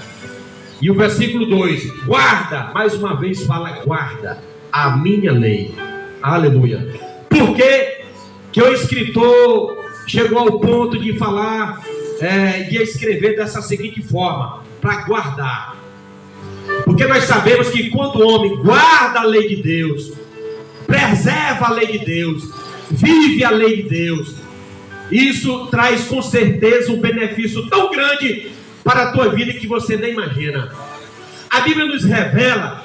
S2: E o versículo 2, guarda, mais uma vez fala guarda, a minha lei. Aleluia. Por que o escritor chegou ao ponto de falar, de escrever dessa seguinte forma: para guardar? Porque nós sabemos que quando o homem guarda a lei de Deus, preserva a lei de Deus, vive a lei de Deus, isso traz com certeza um benefício tão grande para a tua vida que você nem imagina. A Bíblia nos revela,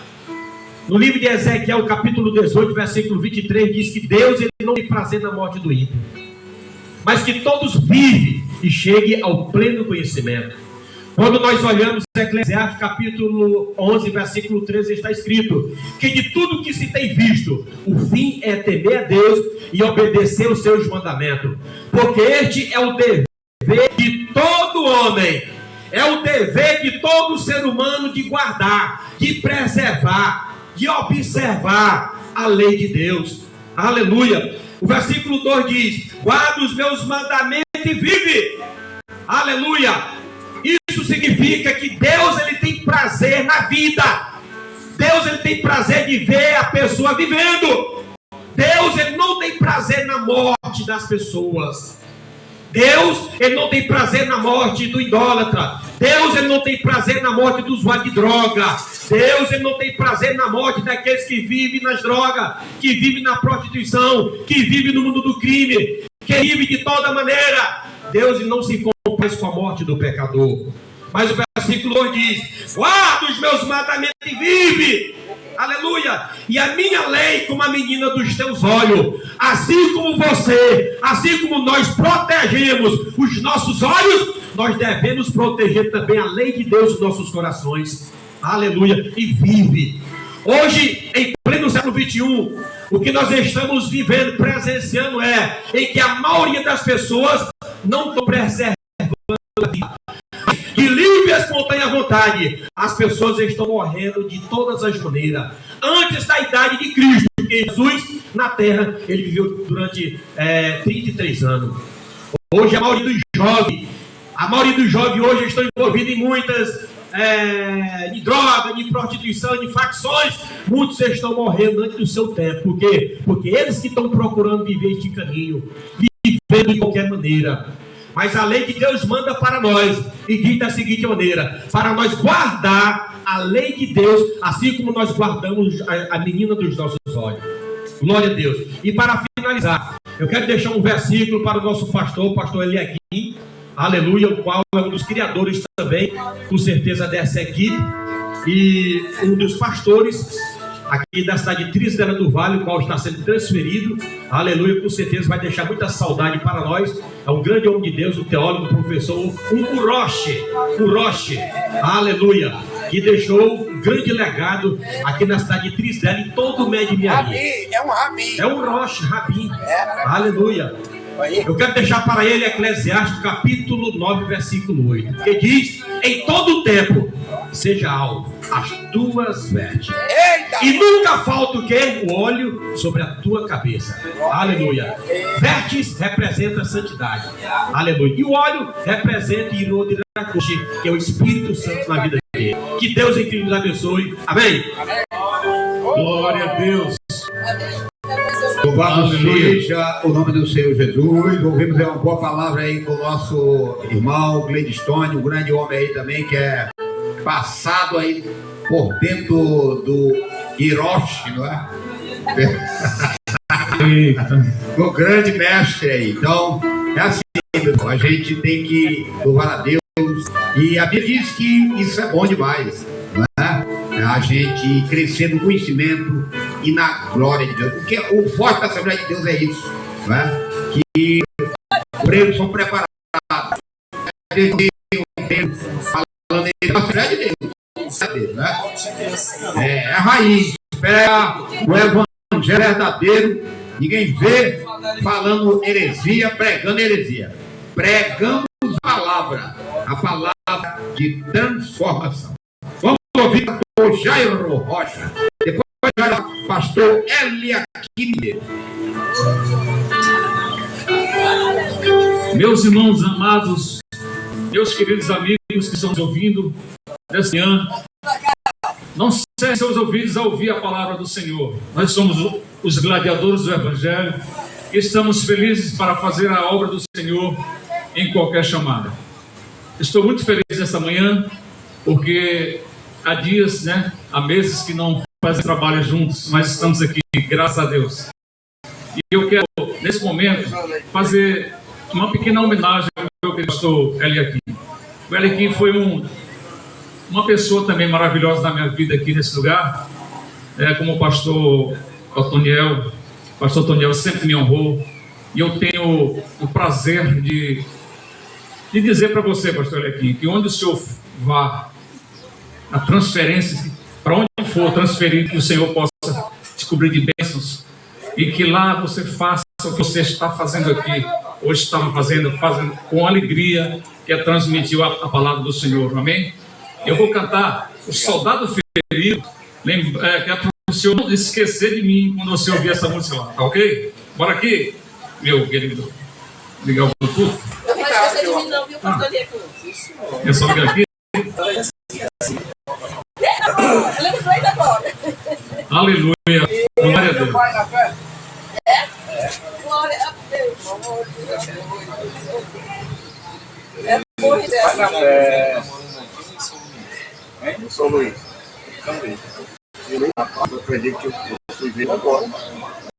S2: no livro de Ezequiel, capítulo 18, versículo 23, diz que Deus ele não tem prazer na morte do ímpio, mas que todos vivem e cheguem ao pleno conhecimento. Quando nós olhamos Eclesiastes capítulo 11, versículo 13, está escrito que de tudo que se tem visto, o fim é temer a Deus e obedecer os seus mandamentos, porque este é o dever de todo homem, é o dever de todo ser humano de guardar, de preservar, de observar a lei de Deus. Aleluia. O versículo 2 diz: guarda os meus mandamentos e vive. Aleluia. Isso significa que Deus ele tem prazer na vida. Deus ele tem prazer de ver a pessoa vivendo. Deus ele não tem prazer na morte das pessoas. Deus ele não tem prazer na morte do idólatra. Deus ele não tem prazer na morte do usuário de droga. Deus ele não tem prazer na morte daqueles que vivem nas drogas, que vivem na prostituição, que vivem no mundo do crime, que vivem de toda maneira. Deus ele não se compraz com a morte do pecador. Mas o versículo 2 diz: guarda os meus mandamentos e vive. Aleluia. E a minha lei como a menina dos teus olhos. Assim como você, assim como nós protegemos os nossos olhos, nós devemos proteger também a lei de Deus nos nossos corações. Aleluia. E vive. Hoje, em pleno século XXI, o que nós estamos vivendo, presenciando é em que a maioria das pessoas não estão preservando a vida. De livre e espontânea vontade, as pessoas estão morrendo de todas as maneiras. Antes da idade de Cristo, porque Jesus na terra, ele viveu durante 33 anos.
S7: Hoje a maioria dos jovens hoje estão envolvidos em muitas de droga, de prostituição, de facções. Muitos estão morrendo antes do seu tempo. Por quê? Porque eles que estão procurando viver este caminho, vivendo de qualquer maneira. Mas a lei de Deus manda para nós e diz da seguinte maneira: para nós guardar a lei de Deus, assim como nós guardamos a menina dos nossos olhos. Glória a Deus. E para finalizar, eu quero deixar um versículo para o nosso pastor Eliakim, aleluia, o qual é um dos criadores também, com certeza, dessa equipe, e um dos pastores aqui da cidade de Tristela do Vale, o qual está sendo transferido, aleluia, com certeza vai deixar muita saudade para nós. É um grande homem de Deus, um teólogo, um professor, um Kuroshi, aleluia, que deixou um grande legado aqui na cidade de Tristela e todo o Médio Miami. É um Rabi, aleluia. Eu quero deixar para ele Eclesiastes capítulo 9, versículo 8, que diz: em todo tempo seja alvo as tuas vestes, e nunca falta o quê? O óleo sobre a tua cabeça. Aleluia. Vestes representa a santidade, aleluia, e o óleo representa Irodirakushi, que é o Espírito Santo na vida dele. Que Deus em Cristo nos abençoe. Amém. Glória a Deus.
S1: Louvado seja o nome do Senhor Jesus. Ouvimos uma boa palavra aí com o nosso irmão Gladstone, um grande homem aí também, que é passado aí por dentro do Hiroshi, não é? O grande mestre aí. Então, é assim, a gente tem que louvar a Deus. E a Bíblia diz que isso é bom demais, não é? A gente crescer no conhecimento e na glória de Deus. Porque o forte da Assembleia de Deus é isso, não é? Que os obreiros são preparados. Falando da Assembleia de Deus, né? É a raiz. Pega o evangelho verdadeiro. Ninguém vê falando heresia, pregando heresia. Pregamos a palavra de transformação. Vamos ouvir o Jairo Rocha. Depois o pastor Eliakim.
S8: Meus irmãos amados, meus queridos amigos que estão nos ouvindo nesta manhã, não cessem seus ouvidos a ouvir a palavra do Senhor. Nós somos os gladiadores do Evangelho e estamos felizes para fazer a obra do Senhor em qualquer chamada. Estou muito feliz esta manhã porque há dias, há meses que não fazemos trabalho juntos, mas estamos aqui, graças a Deus. E eu quero, nesse momento, fazer uma pequena homenagem ao meu querido pastor Eliakim. O Eliakim foi uma pessoa também maravilhosa na minha vida aqui nesse lugar, como o pastor Otoniel. O pastor Otoniel sempre me honrou, e eu tenho o prazer de dizer para você, pastor Eliakim, que onde o senhor vá, a transferência, para onde for transferir, que o Senhor possa te cobrir de bênçãos, e que lá você faça o que você está fazendo aqui, hoje estava fazendo com alegria, que é transmitir a palavra do Senhor, amém? Eu vou cantar o Soldado Ferido, que é para o senhor não esquecer de mim quando você ouvir essa música lá, tá ok? Bora aqui, meu querido. Ligar o Bluetooth.
S5: Eu não vai esquecer de mim não, viu, pastor Eliakim?
S8: É só ligar aqui. Aleluia. Glória a Deus.
S5: Glória a Deus. É bom
S9: Eu sou Luiz. Eu acredito que eu fui ver agora.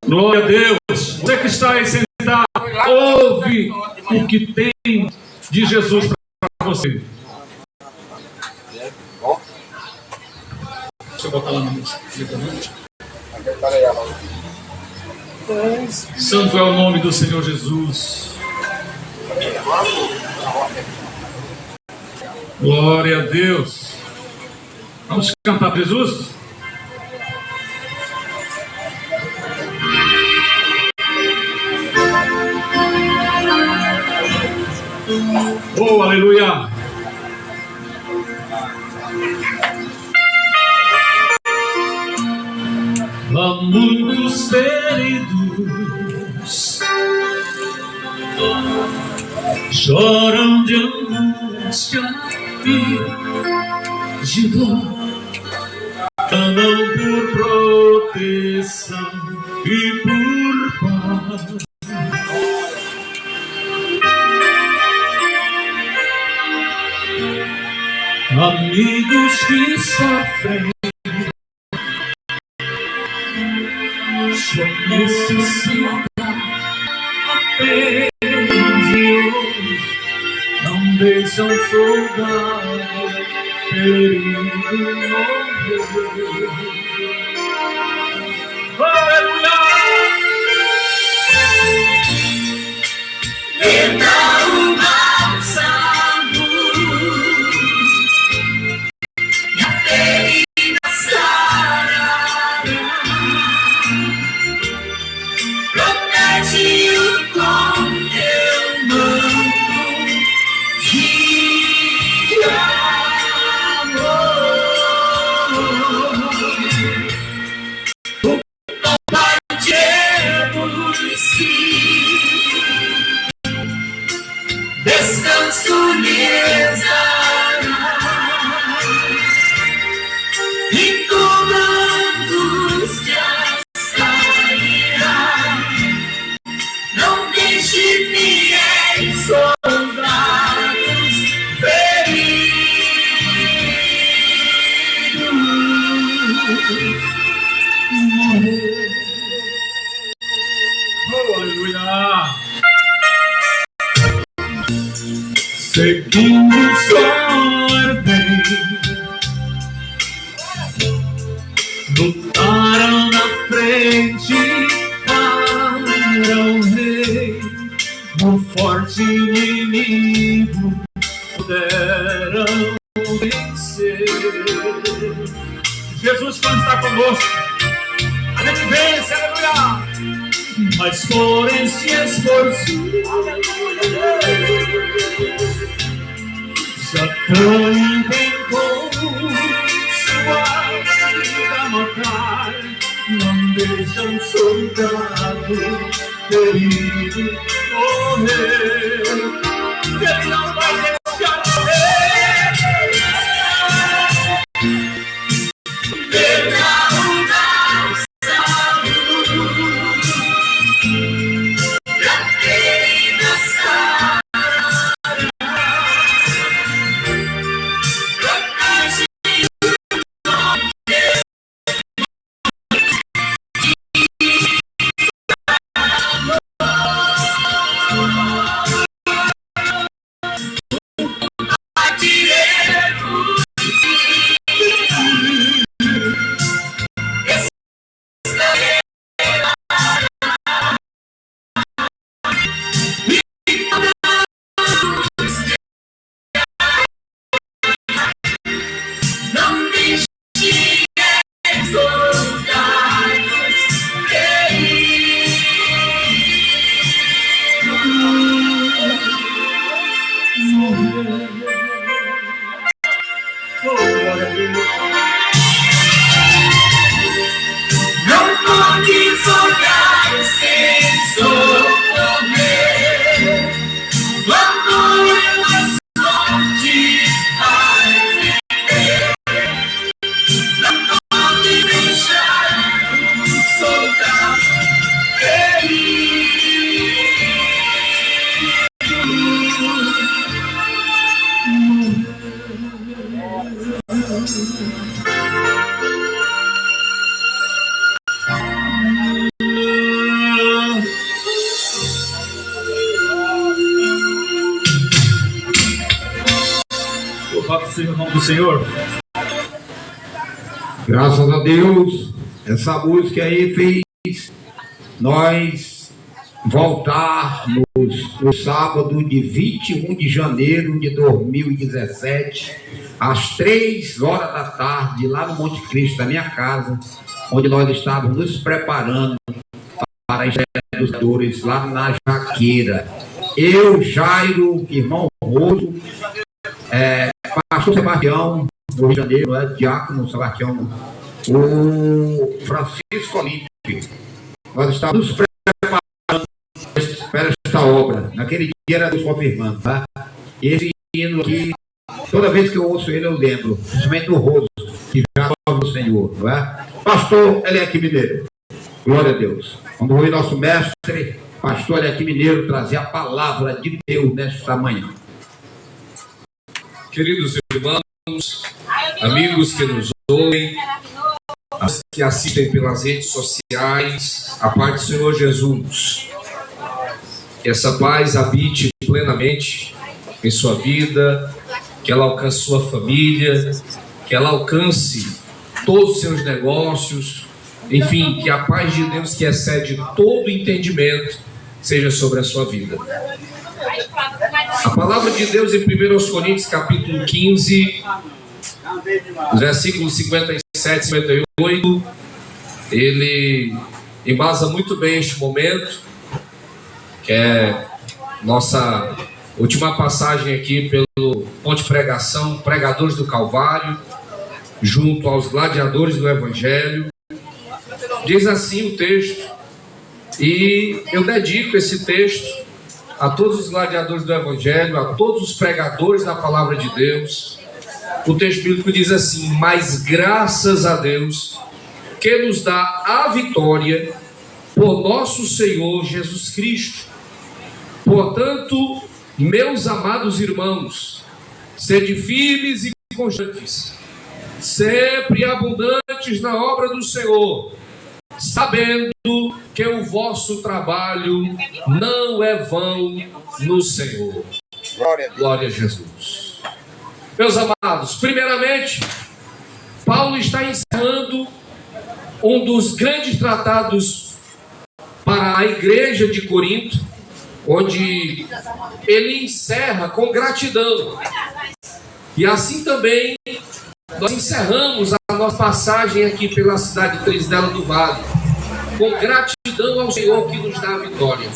S8: Glória a Deus. Você que está aí sentado, ouve o que tem de Jesus para você. Deixa eu botar lá na música. Santo é o nome do Senhor Jesus. Glória a Deus. Vamos cantar para Jesus? Oh, aleluia. Há muitos feridos choram de angústia e de dor, clamam por proteção e por paz. Amigos que sofrem, só necessitam apenas de hoje, não deixam soldado ferido morrer. Aleluia!
S10: Entra o bálsamo e a ferida sarará. Protege-o com teu manto de amor. Compartilhemos-se, descanso lhes dará, e toda angústia sairá. Não deixe fiéis soldados feridos.
S8: Aleluia! Seguimos ordem, lutaram na frente para o rei, o forte inimigo puderam vencer. Jesus, quando está conosco, a gente vence, aleluia! Mas porém se esforçou, Satã inventou sua vida matar, não deixa um soldado ferido morrer. Ele não vai deixar morrer.
S10: Entra o bálsamo e a ferida sarará. Não deixe soldados não pode olhar sem socorrer. Quando elas fortes não pode deixar um soldado
S8: Louvado seja o nome do Senhor.
S1: Graças a Deus, essa música aí fez nós voltarmos no sábado de 21 de janeiro de 2017, às 3 horas da tarde, lá no Monte Cristo, da minha casa, onde nós estávamos nos preparando para a estreia dos dores lá na Jaqueira. Eu, Jairo, irmão Roso, pastor Sebastião, do Rio de Janeiro, diácono Sebastião, o Francisco Olímpio. Nós estávamos nos preparando para esta obra. Naquele era Deus confirmando, tá? E esse hino aqui, toda vez que eu ouço ele, eu lembro, principalmente do rosto, que já adora o Senhor, não é? Pastor Eliakim Mineiro, glória a Deus. Vamos ouvir nosso mestre, pastor Eliakim Mineiro, trazer a palavra de Deus nesta manhã.
S11: Queridos irmãos, amigos que nos ouvem, que assistem pelas redes sociais, a paz do Senhor Jesus. Que essa paz habite plenamente em sua vida, que ela alcance sua família, que ela alcance todos os seus negócios, enfim, que a paz de Deus que excede todo entendimento seja sobre a sua vida. A palavra de Deus em 1 Coríntios capítulo 15, versículos 57 e 58, ele embasa muito bem este momento, que é nossa última passagem aqui pelo Ponte Pregação, Pregadores do Calvário, junto aos gladiadores do Evangelho. Diz assim o texto, e eu dedico esse texto a todos os gladiadores do Evangelho, a todos os pregadores da Palavra de Deus. O texto bíblico diz assim: mas graças a Deus que nos dá a vitória por nosso Senhor Jesus Cristo. Portanto, meus amados irmãos, sede firmes e constantes, sempre abundantes na obra do Senhor, sabendo que o vosso trabalho não é vão no Senhor. Glória a Jesus. Meus amados, primeiramente, Paulo está encerrando um dos grandes tratados para a igreja de Corinto, onde ele encerra com gratidão. E assim também nós encerramos a nossa passagem aqui pela cidade de Três Delas do Vale, com gratidão ao Senhor que nos dá a vitória.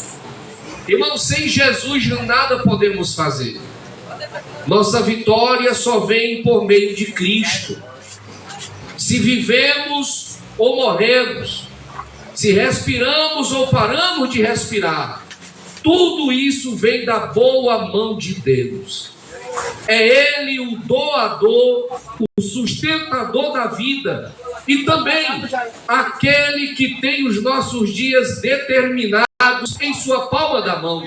S11: Irmãos, sem Jesus nada podemos fazer. Nossa vitória só vem por meio de Cristo. Se vivemos ou morremos, se respiramos ou paramos de respirar, tudo isso vem da boa mão de Deus. É Ele o doador, o sustentador da vida e também aquele que tem os nossos dias determinados em sua palma da mão.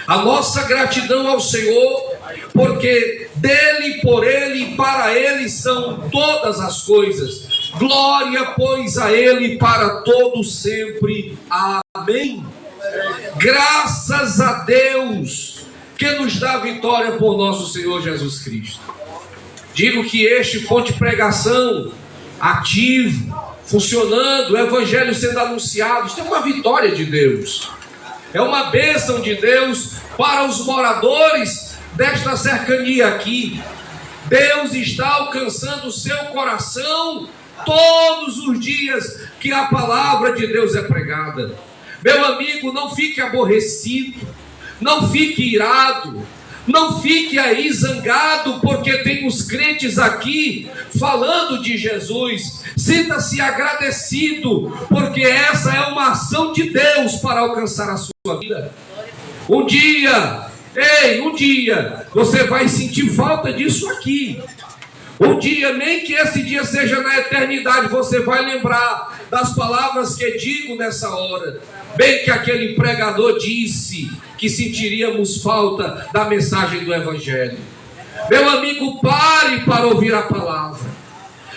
S11: A nossa gratidão ao Senhor, porque dele, por ele e para ele são todas as coisas. Glória, pois, a ele para todo sempre. Amém. Graças a Deus que nos dá a vitória por nosso Senhor Jesus Cristo. Digo que este Ponte Pregação ativo, funcionando, o Evangelho sendo anunciado, isto é uma vitória de Deus. É uma bênção de Deus para os moradores desta cercania aqui. Deus está alcançando o seu coração todos os dias que a palavra de Deus é pregada. Meu amigo, não fique aborrecido, não fique irado, não fique aí zangado, porque tem os crentes aqui falando de Jesus. Sinta-se agradecido, porque essa é uma ação de Deus para alcançar a sua vida. Um dia, você vai sentir falta disso aqui. Um dia, nem que esse dia seja na eternidade, você vai lembrar das palavras que digo nessa hora. Bem que aquele pregador disse que sentiríamos falta da mensagem do Evangelho. Meu amigo, pare para ouvir a palavra.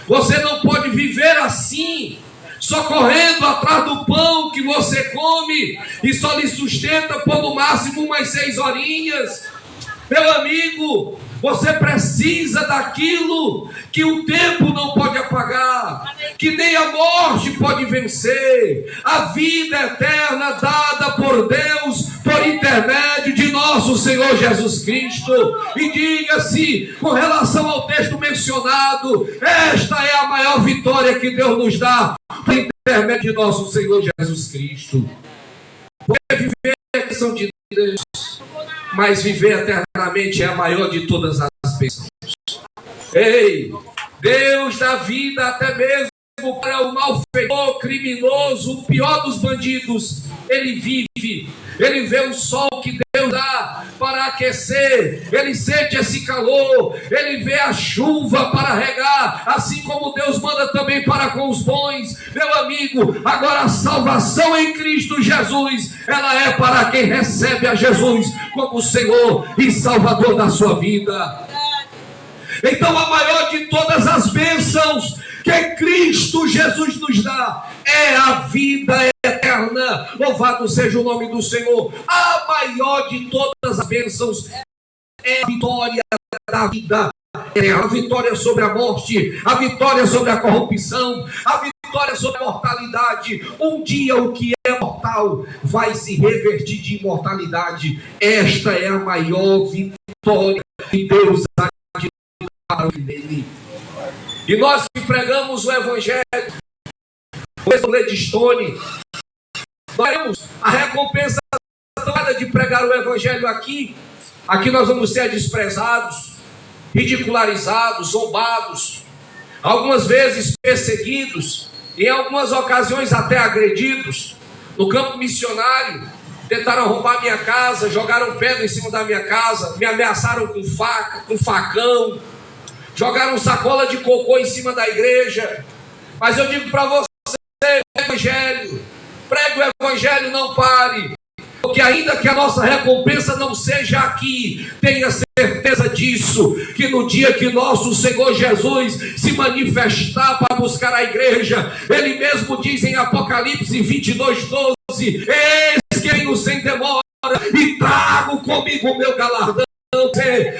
S11: Você não pode viver assim, só correndo atrás do pão que você come e só lhe sustenta por no máximo umas 6 horinhas. Meu amigo, você precisa daquilo que o tempo não pode apagar, que nem a morte pode vencer, a vida eterna dada por Deus por intermédio de nosso Senhor Jesus Cristo. E diga-se, com relação ao texto mencionado, esta é a maior vitória que Deus nos dá por intermédio de nosso Senhor Jesus Cristo. Porque viver é questão de Deus, mas viver eternamente é a maior de todas as bênçãos. Ei, Deus dá vida até mesmo para o malfeitor, criminoso, o pior dos bandidos. Ele vive, ele vê o sol que Deus dá aquecer, ele sente esse calor, ele vê a chuva para regar, assim como Deus manda também para com os bons. Meu amigo, agora a salvação em Cristo Jesus, ela é para quem recebe a Jesus como Senhor e Salvador da sua vida. Então a maior de todas as bênçãos que Cristo Jesus nos dá é a vida eterna. Louvado seja o nome do Senhor. A maior de todas as bênçãos é a vitória da vida. É a vitória sobre a morte, a vitória sobre a corrupção, a vitória sobre a mortalidade. Um dia o que é mortal vai se revertir de imortalidade. Esta é a maior vitória que Deus há de dar nele. E nós que pregamos o Evangelho, o Gladstone, nós temos a recompensa de pregar o Evangelho aqui. Aqui nós vamos ser desprezados, ridicularizados, zombados, algumas vezes perseguidos, em algumas ocasiões até agredidos. No campo missionário, tentaram roubar minha casa, jogaram pedra em cima da minha casa, me ameaçaram com faca, com facão, jogaram sacola de cocô em cima da igreja. Mas eu digo para você, Evangelho, pregue o Evangelho, não pare, porque ainda que a nossa recompensa não seja aqui, tenha certeza disso, que no dia que nosso Senhor Jesus se manifestar para buscar a igreja, Ele mesmo diz em Apocalipse 22:12, eis que venho sem demora e trago comigo o meu galardão.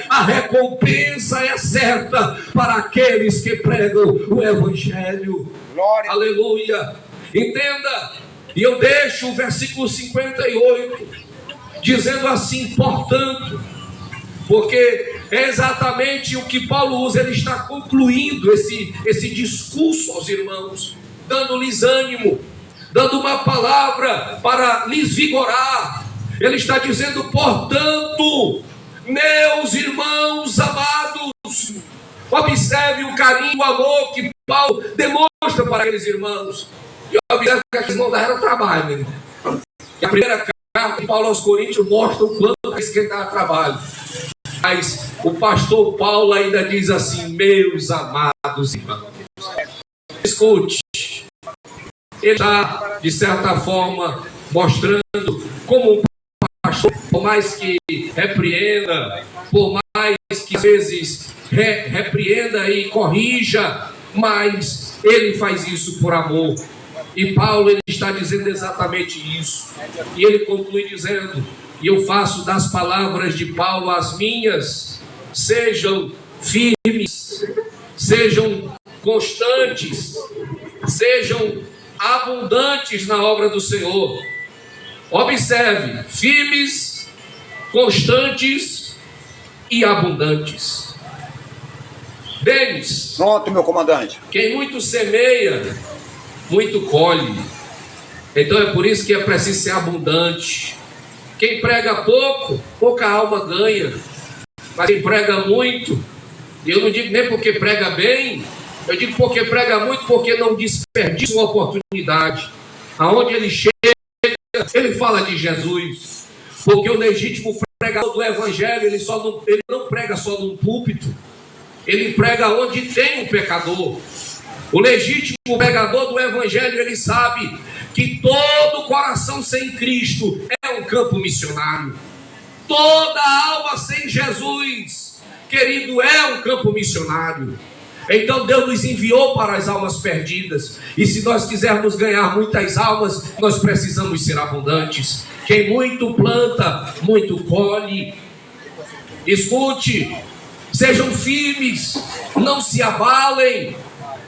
S11: A recompensa é certa para aqueles que pregam o Evangelho. Glória. Aleluia. Entenda, e eu deixo o versículo 58 dizendo assim: portanto, porque é exatamente o que Paulo usa. Ele está concluindo esse discurso aos irmãos, dando-lhes ânimo, dando uma palavra para lhes vigorar. Ele está dizendo: portanto, meus irmãos amados, observe o carinho, o amor que Paulo demonstra para aqueles irmãos. E observe que aqueles irmãos deram trabalho, né? E a primeira carta de Paulo aos Coríntios mostra o quanto eles que dá trabalho. Mas o pastor Paulo ainda diz assim: meus amados irmãos, escute. Ele está, de certa forma, mostrando como um pastor, por mais que repreenda, por mais que às vezes repreenda e corrija, mas ele faz isso por amor. E Paulo, ele está dizendo exatamente isso. E ele conclui dizendo: e eu faço das palavras de Paulo as minhas, sejam firmes, sejam constantes, sejam abundantes na obra do Senhor. Observe: firmes, constantes e abundantes. Denis.
S12: Pronto, meu comandante.
S11: Quem muito semeia, muito colhe. Então é por isso que é preciso ser abundante. Quem prega pouco, pouca alma ganha. Mas quem prega muito, e eu não digo nem porque prega bem, eu digo porque prega muito, porque não desperdiça uma oportunidade. Aonde ele chega, ele fala de Jesus. Porque o legítimo pregador do Evangelho, ele não prega só num púlpito, ele prega onde tem um pecador. O legítimo pregador do Evangelho, ele sabe que todo coração sem Cristo é um campo missionário. Toda alma sem Jesus, querido, é um campo missionário. Então Deus nos enviou para as almas perdidas. E se nós quisermos ganhar muitas almas, nós precisamos ser abundantes. Quem muito planta, muito colhe. Escute, sejam firmes, não se abalem.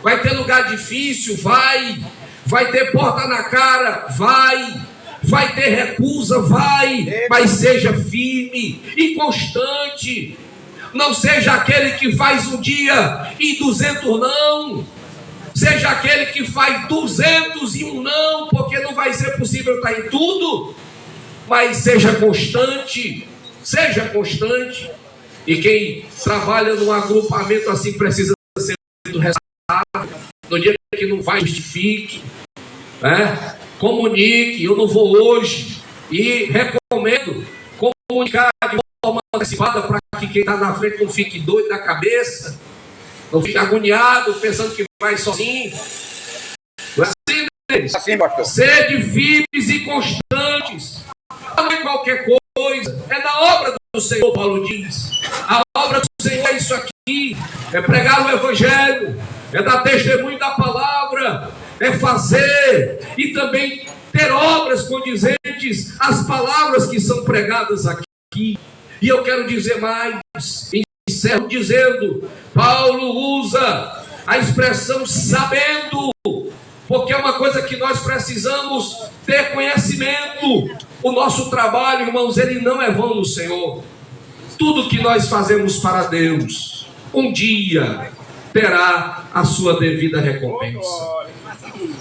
S11: Vai ter lugar difícil? Vai ter porta na cara? Vai ter recusa? Mas seja firme e constante. Não seja aquele que faz um dia e 200 não. Seja aquele que faz 201 não, porque não vai ser possível estar em tudo. Mas seja constante. Seja constante. E quem trabalha num agrupamento assim precisa ser do resultado. No dia que não vai, justifique, né? Comunique: eu não vou hoje. E recomendo comunicar de forma antecipada para que quem está na frente não fique doido da cabeça, não fique agoniado, pensando que vai sozinho. Não é assim, pastor. Sede firmes e constantes. Não é qualquer coisa, é na obra do Senhor, Paulo diz. A obra do Senhor é isso aqui, é pregar o Evangelho, é dar testemunho da palavra, é fazer e também ter obras condizentes às palavras que são pregadas aqui. E eu quero dizer mais, encerro dizendo, Paulo usa a expressão sabendo, porque é uma coisa que nós precisamos ter conhecimento. O nosso trabalho, irmãos, ele não é vão no Senhor. Tudo que nós fazemos para Deus, um dia terá a sua devida recompensa.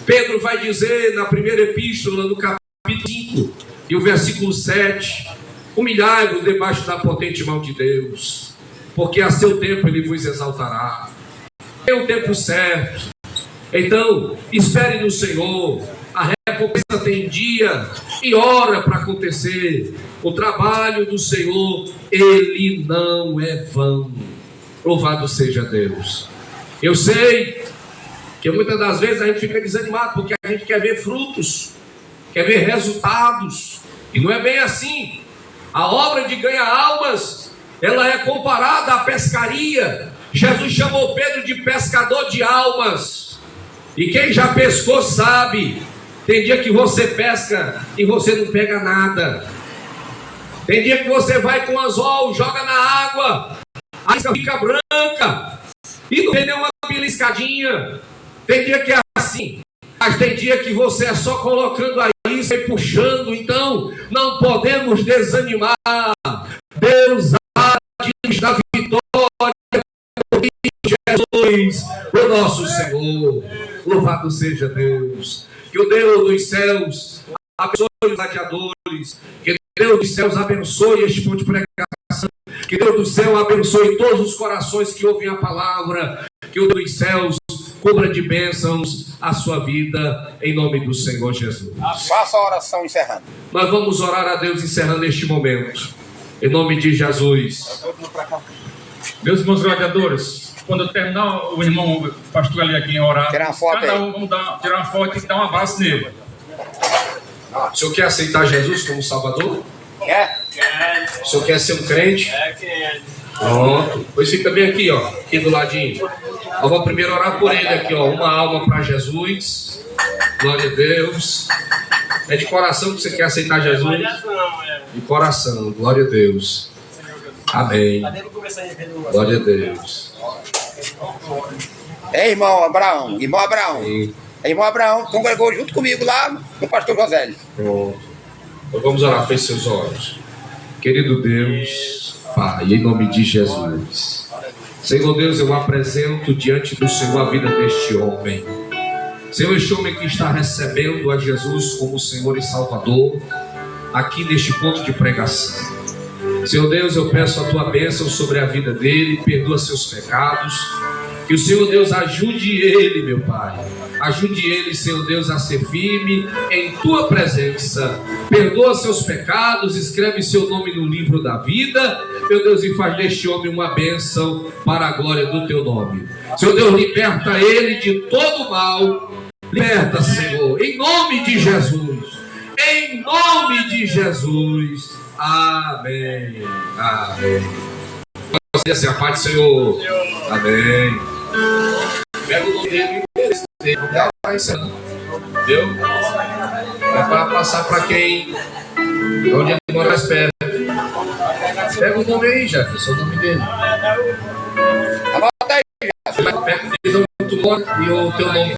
S11: Pedro vai dizer na primeira epístola, no capítulo 5, e o versículo 7, humilhai-vos debaixo da potente mão de Deus, porque a seu tempo ele vos exaltará. Tem o tempo certo. Então, espere no Senhor. A recompensa tem dia e hora para acontecer. O trabalho do Senhor, ele não é vão. Louvado seja Deus. Eu sei que muitas das vezes a gente fica desanimado porque a gente quer ver frutos, quer ver resultados, e não é bem assim. A obra de ganhar almas, ela é comparada à pescaria. Jesus chamou Pedro de pescador de almas, e quem já pescou sabe, tem dia que você pesca e você não pega nada. Tem dia que você vai com anzol, joga na água, a isca fica branca e não tem nenhuma beliscadinha. Tem dia que é assim, mas tem dia que você é só colocando a isca e puxando. Então não podemos desanimar. Deus há de nos dar vitória por Jesus, o nosso Senhor. Louvado seja Deus. Que o Deus dos céus abençoe os gladiadores. Que Deus dos céus abençoe este ponto de pregação. Que Deus do céu abençoe todos os corações que ouvem a palavra. Que o Deus dos céus cubra de bênçãos a sua vida, em nome do Senhor Jesus.
S4: Faça a oração encerrando.
S11: Nós vamos orar a Deus encerrando este momento, em nome de Jesus.
S8: Meus irmãos gladiadores, quando terminar o irmão o pastor ali aqui em orar,
S4: tirar uma foto
S8: cada
S4: aí.
S8: um vamos tirar uma foto e dar um abraço nele.
S11: O senhor quer aceitar Jesus como Salvador?
S4: Quer?
S11: O senhor quer ser um crente? Pronto. Pois fica bem aqui, ó, aqui do ladinho. Eu vou primeiro orar por ele aqui, ó. Uma alma para Jesus. Glória a Deus. É de coração que você quer aceitar Jesus? De coração. Glória a Deus. Amém. Glória a Deus.
S4: Ei, irmão Abraão. Irmão Abraão.
S11: Sim.
S4: Irmão Abraão, congregou junto comigo lá no pastor José.
S11: Pronto. Então vamos orar. Feche seus olhos. Querido Deus, Pai, em nome de Jesus. Senhor Deus, eu apresento diante do Senhor a vida deste homem. Senhor, este homem que está recebendo a Jesus como Senhor e Salvador, aqui neste ponto de pregação. Senhor Deus, eu peço a tua bênção sobre a vida dele, perdoa seus pecados. Que o Senhor Deus ajude ele, meu Pai. Ajude ele, Senhor Deus, a ser firme em tua presença. Perdoa seus pecados, escreve seu nome no livro da vida, meu Deus, e faz deste homem uma bênção para a glória do teu nome. Senhor Deus, liberta ele de todo mal. Liberta, Senhor, em nome de Jesus. Em nome de Jesus. Amém. Amém. Assim, a paz do Senhor. Amém. Pega o nome dele e dá para ensinar. Entendeu? É para passar para quem onde ele mora mais perto. Pega o nome aí, Jefferson, o nome dele.
S4: Anota aí,
S11: Pega o nome e o teu nome.